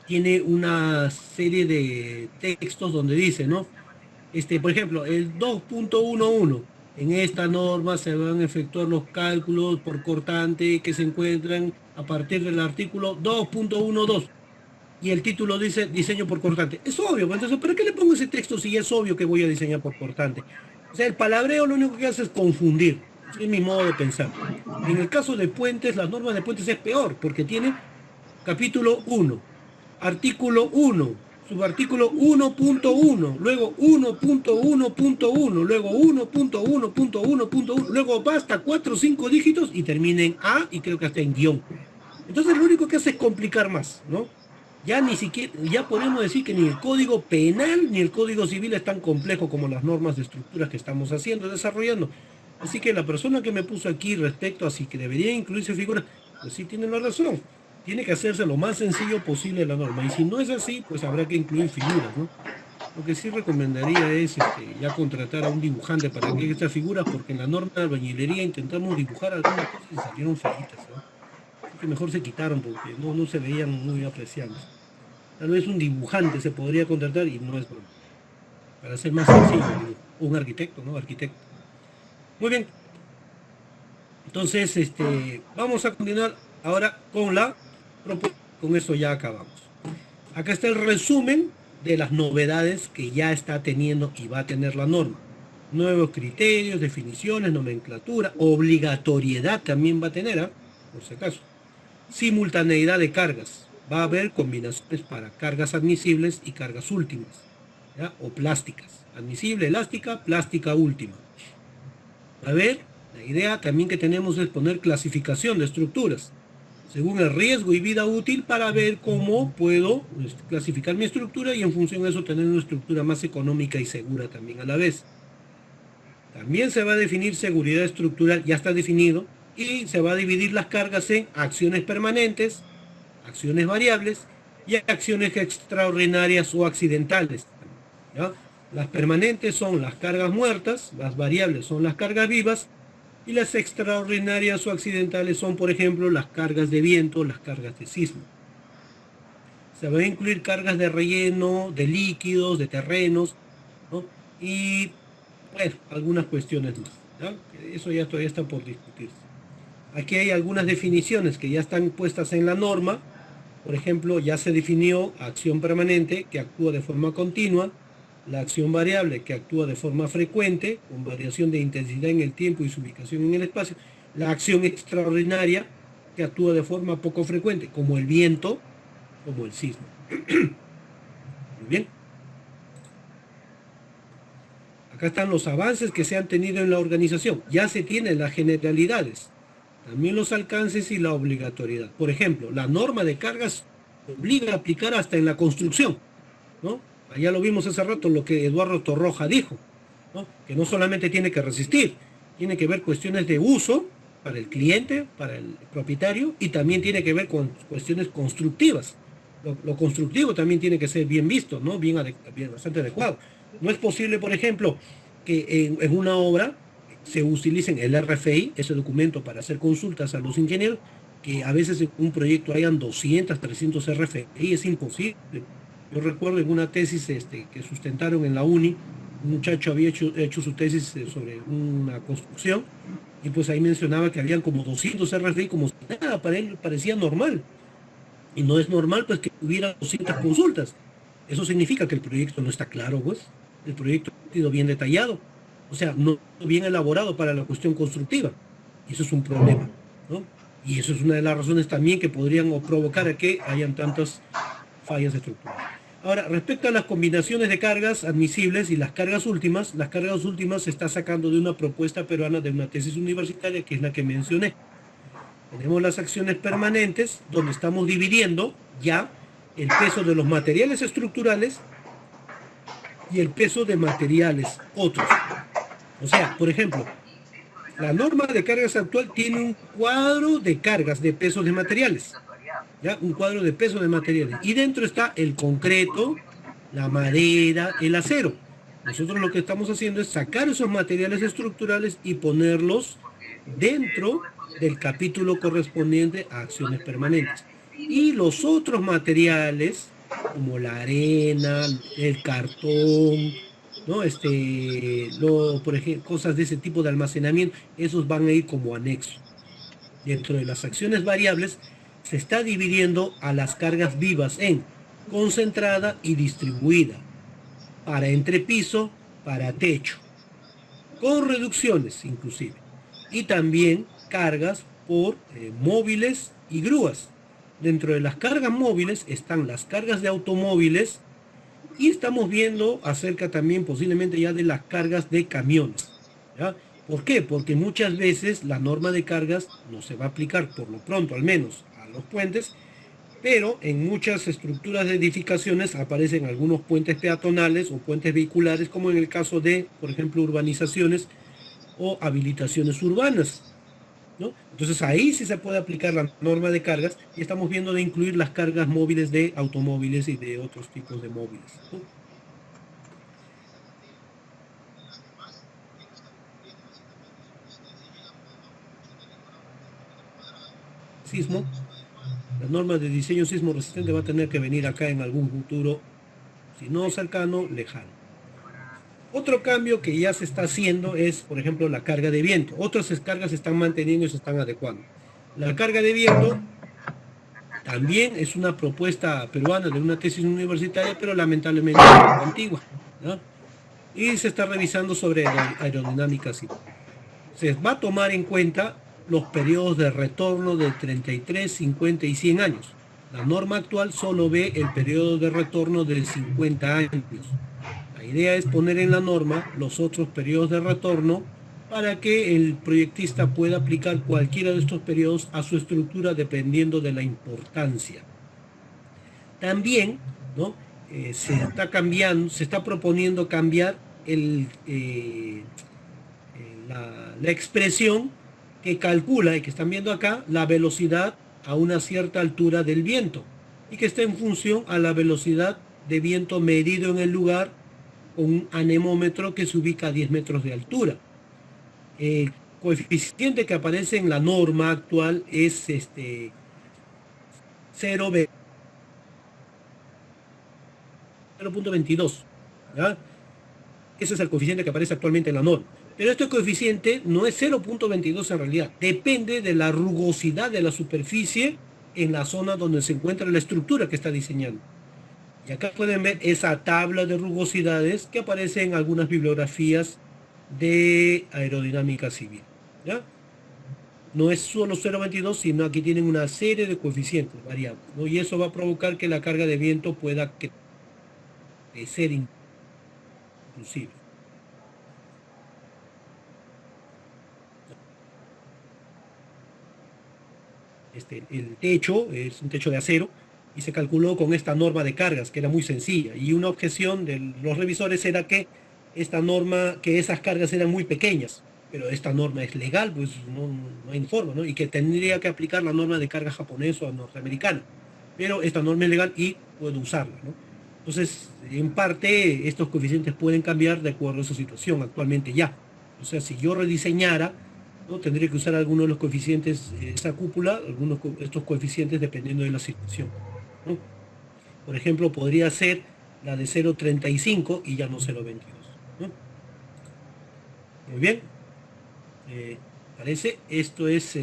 tiene una serie de textos donde dice, ¿no?, por ejemplo, el 2.11, en esta norma se van a efectuar los cálculos por cortante que se encuentran a partir del artículo 2.12. Y el título dice diseño por cortante. Es obvio, entonces, ¿para qué le pongo ese texto si es obvio que voy a diseñar por cortante? O sea, el palabreo lo único que hace es confundir. Es mi modo de pensar. En el caso de puentes, las normas de puentes es peor, porque tiene capítulo 1, artículo 1, subartículo 1.1, luego 1.1.1, luego 1.1.1.1, luego va hasta 4 o 5 dígitos y termina en A y creo que hasta en guión. Entonces lo único que hace es complicar más, ¿no? Ya ni siquiera, ya podemos decir que ni el código penal ni el código civil es tan complejo como las normas de estructuras que estamos desarrollando. Así que la persona que me puso aquí respecto a si que debería incluirse figuras, pues sí tiene la razón. Tiene que hacerse lo más sencillo posible la norma. Y si no es así, pues habrá que incluir figuras, ¿no? Lo que sí recomendaría es ya contratar a un dibujante para que haga estas figuras, porque en la norma de albañilería intentamos dibujar algunas cosas y salieron feitas, ¿no? Así que mejor se quitaron porque no se veían muy apreciables. Tal vez un dibujante se podría contratar y no es broma. Para hacer más sencillo, un arquitecto, ¿no? Arquitecto. Muy bien. Entonces, vamos a continuar ahora con la propuesta. Con esto ya acabamos. Acá está el resumen de las novedades que ya está teniendo y va a tener la norma. Nuevos criterios, definiciones, nomenclatura, obligatoriedad también va a tener, por si acaso. Simultaneidad de cargas. Va a haber combinaciones para cargas admisibles y cargas últimas, ¿ya?, o plásticas. Admisible, elástica, plástica última. A ver, la idea también que tenemos es poner clasificación de estructuras. según el riesgo y vida útil, para ver cómo puedo clasificar mi estructura y en función de eso tener una estructura más económica y segura también a la vez. También se va a definir seguridad estructural, ya está definido, y se va a dividir las cargas en acciones permanentes, acciones variables y acciones extraordinarias o accidentales, ¿ya? Las permanentes son las cargas muertas, las variables son las cargas vivas, y las extraordinarias o accidentales son, por ejemplo, las cargas de viento, las cargas de sismo. Se van a incluir cargas de relleno, de líquidos, de terrenos, ¿no? Y, bueno, algunas cuestiones más, ¿ya? Eso ya todavía está por discutirse. Aquí hay algunas definiciones que ya están puestas en la norma. Por ejemplo, ya se definió acción permanente, que actúa de forma continua, la acción variable, que actúa de forma frecuente, con variación de intensidad en el tiempo y su ubicación en el espacio, la acción extraordinaria, que actúa de forma poco frecuente, como el viento, como el sismo. Muy bien. Acá están los avances que se han tenido en la organización. Ya se tienen las generalidades, también los alcances y la obligatoriedad. Por ejemplo, la norma de cargas obliga a aplicar hasta en la construcción, ¿no? Ya lo vimos hace rato lo que Eduardo Torroja dijo, ¿no? Que no solamente tiene que resistir, tiene que ver cuestiones de uso para el cliente, para el propietario, y también tiene que ver con cuestiones constructivas. Lo constructivo también tiene que ser bien visto, ¿no? Bien, bastante adecuado. No es posible, por ejemplo, que en una obra se utilicen el RFI, ese documento para hacer consultas a los ingenieros, que a veces en un proyecto hayan 200, 300 RFI, es imposible. Yo recuerdo en una tesis que sustentaron en la uni, un muchacho había hecho su tesis sobre una construcción, y pues ahí mencionaba que habían como 200 RFI, como si nada, para él parecía normal. Y no es normal pues que hubiera 200 consultas. Eso significa que el proyecto no está claro, pues. El proyecto ha sido bien detallado. O sea, no bien elaborado para la cuestión constructiva. Y eso es un problema, ¿no? Y eso es una de las razones también que podrían provocar a que hayan tantas fallas estructurales. Ahora, respecto a las combinaciones de cargas admisibles y las cargas últimas se está sacando de una propuesta peruana de una tesis universitaria, que es la que mencioné. Tenemos las acciones permanentes, donde estamos dividiendo ya el peso de los materiales estructurales y el peso de materiales otros. O sea, por ejemplo, la norma de cargas actual tiene un cuadro de cargas de pesos de materiales. ¿Ya? Un cuadro de peso de materiales. Y dentro está el concreto, la madera, el acero. Nosotros lo que estamos haciendo es sacar esos materiales estructurales y ponerlos dentro del capítulo correspondiente a acciones permanentes. Y los otros materiales, como la arena, el cartón, ¿no? Por ejemplo, cosas de ese tipo de almacenamiento, esos van a ir como anexo. Dentro de las acciones variables se está dividiendo a las cargas vivas en concentrada y distribuida, para entrepiso, para techo, con reducciones inclusive, y también cargas por móviles y grúas. Dentro de las cargas móviles están las cargas de automóviles, y estamos viendo acerca también posiblemente ya de las cargas de camiones, ¿ya? ¿Por qué? Porque muchas veces la norma de cargas no se va a aplicar, por lo pronto al menos, a los puentes, pero en muchas estructuras de edificaciones aparecen algunos puentes peatonales o puentes vehiculares, como en el caso de, por ejemplo, urbanizaciones o habilitaciones urbanas, ¿no? Entonces ahí sí se puede aplicar la norma de cargas, y estamos viendo de incluir las cargas móviles de automóviles y de otros tipos de móviles, ¿no? Sismo, la norma de diseño sismo resistente va a tener que venir acá en algún futuro, si no cercano, lejano. Otro cambio que ya se está haciendo es, por ejemplo, la carga de viento. Otras cargas se están manteniendo y se están adecuando. La carga de viento también es una propuesta peruana de una tesis universitaria, pero lamentablemente es antigua, ¿no? Y se está revisando sobre aerodinámica civil. Se va a tomar en cuenta los periodos de retorno de 33, 50 y 100 años. La norma actual solo ve el periodo de retorno de 50 años. La idea es poner en la norma los otros periodos de retorno para que el proyectista pueda aplicar cualquiera de estos periodos a su estructura dependiendo de la importancia. También, ¿no? Se está proponiendo cambiar la expresión que calcula, y que están viendo acá, la velocidad a una cierta altura del viento, y que está en función a la velocidad de viento medido en el lugar con un anemómetro que se ubica a 10 metros de altura. El coeficiente que aparece en la norma actual es 0.22, ¿ya? Ese es el coeficiente que aparece actualmente en la norma. Pero este coeficiente no es 0.22 en realidad, depende de la rugosidad de la superficie en la zona donde se encuentra la estructura que está diseñando. Y acá pueden ver esa tabla de rugosidades que aparece en algunas bibliografías de aerodinámica civil, ¿ya? No es solo 0.22, sino aquí tienen una serie de coeficientes variables, ¿no? Y eso va a provocar que la carga de viento pueda crecer inclusive. El techo es un techo de acero y se calculó con esta norma de cargas, que era muy sencilla, y una objeción de los revisores era que esta norma, que esas cargas eran muy pequeñas, pero esta norma es legal, pues no hay forma, ¿no? Y que tendría que aplicar la norma de carga japonesa o norteamericana, pero esta norma es legal y puedo usarla, ¿no? Entonces, en parte, estos coeficientes pueden cambiar de acuerdo a esa situación, actualmente ya. O sea, si yo rediseñara, ¿no? Tendría que usar algunos de los coeficientes, esa cúpula, estos coeficientes dependiendo de la situación, ¿no? Por ejemplo, podría ser la de 0.35 y ya no 0.22, ¿no? Muy bien. Parece, esto es,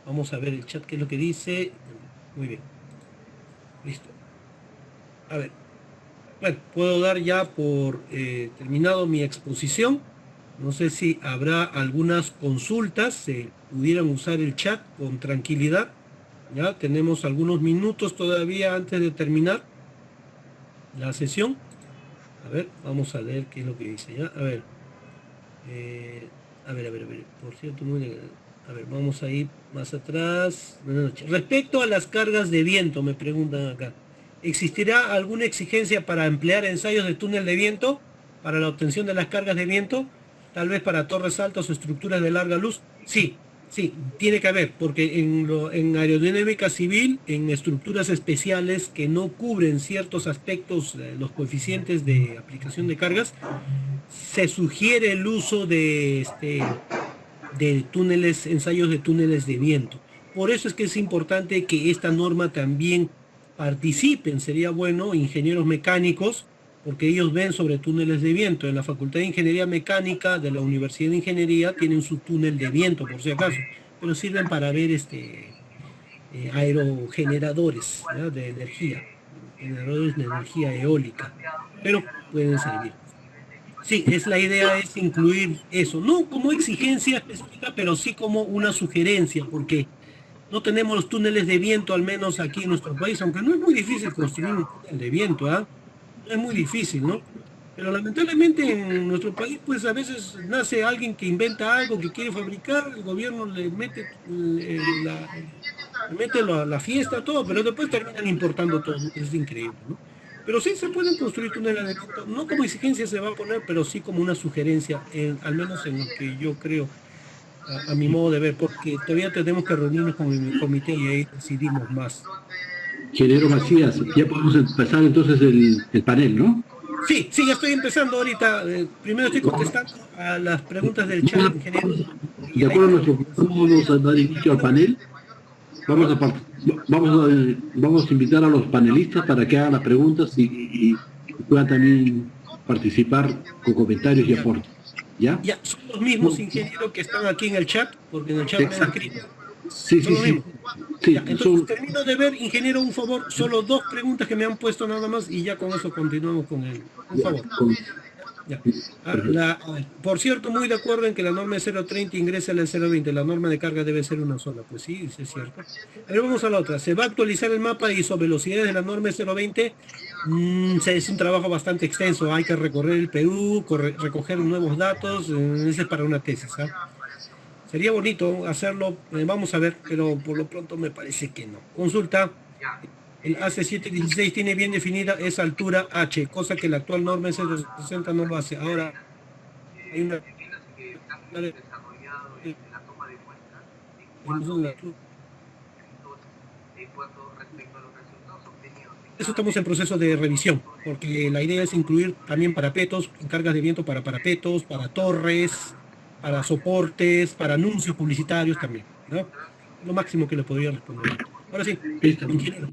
vamos a ver el chat, qué es lo que dice. Muy bien. Listo. A ver. Bueno, puedo dar ya por terminado mi exposición. No sé si habrá algunas consultas, pudieran usar el chat con tranquilidad. Ya tenemos algunos minutos todavía antes de terminar la sesión. A ver, vamos a leer qué es lo que dice ya. A ver. A ver. Por cierto, a ver, vamos a ir más atrás. Buenas noches. Respecto a las cargas de viento, me preguntan acá. ¿Existirá alguna exigencia para emplear ensayos de túnel de viento para la obtención de las cargas de viento? Tal vez para torres altas o estructuras de larga luz. Sí, tiene que haber, porque en aerodinámica civil, en estructuras especiales que no cubren ciertos aspectos, los coeficientes de aplicación de cargas, se sugiere el uso de túneles, ensayos de túneles de viento. Por eso es que es importante que esta norma también participen, sería bueno, ingenieros mecánicos, porque ellos ven sobre túneles de viento. En la Facultad de Ingeniería Mecánica de la Universidad de Ingeniería tienen su túnel de viento, por si acaso, pero sirven para ver aerogeneradores, ¿ya? De energía, generadores de energía eólica, pero pueden servir. Sí, la idea es incluir eso, no como exigencia específica, pero sí como una sugerencia, porque no tenemos los túneles de viento, al menos aquí en nuestro país, aunque no es muy difícil construir un túnel de viento, ¿ah? No es muy difícil, ¿no? Pero lamentablemente en nuestro país, pues a veces nace alguien que inventa algo que quiere fabricar, el gobierno le mete la fiesta, todo, pero después terminan importando todo, es increíble, ¿no? Pero sí se pueden construir túneles de viento, no como exigencia se va a poner, pero sí como una sugerencia, al menos en lo que yo creo, a mi modo de ver, porque todavía tenemos que reunirnos con el comité y ahí decidimos más. Ingeniero Macías, ya podemos empezar entonces el panel, ¿no? Sí, ya estoy empezando ahorita. Primero estoy contestando a las preguntas del chat, ingeniero. De acuerdo a nuestro programa, vamos a dar inicio al panel. Vamos a invitar a los panelistas para que hagan las preguntas y puedan también participar con comentarios y aportes. ¿Ya? Ya, son los mismos ingenieros que están aquí en el chat, porque en el chat me han escrito. Sí. Ya, entonces termino de ver, ingeniero, un favor, solo 2 preguntas que me han puesto nada más y ya con eso continuamos con él. Un favor. Ya. Por cierto, muy de acuerdo en que la norma de 0.30 ingresa a la 0.20, la norma de carga debe ser una sola. Pues sí, es cierto. A ver, vamos a la otra. ¿Se va a actualizar el mapa de isovelocidades de la norma de 0.20? Es un trabajo bastante extenso, hay que recorrer el Perú, recoger nuevos datos, ese es para una tesis, ¿ah? Sería bonito hacerlo, vamos a ver, pero por lo pronto me parece que no. Consulta, el AC716 tiene bien definida esa altura H, cosa que la actual norma S260 no lo hace. Ahora, hay una... Eso estamos en proceso de revisión, porque la idea es incluir también parapetos, cargas de viento para parapetos, para torres, para soportes, para anuncios publicitarios también, ¿no? Lo máximo que le podría responder. Ahora sí, Listo. ingeniero.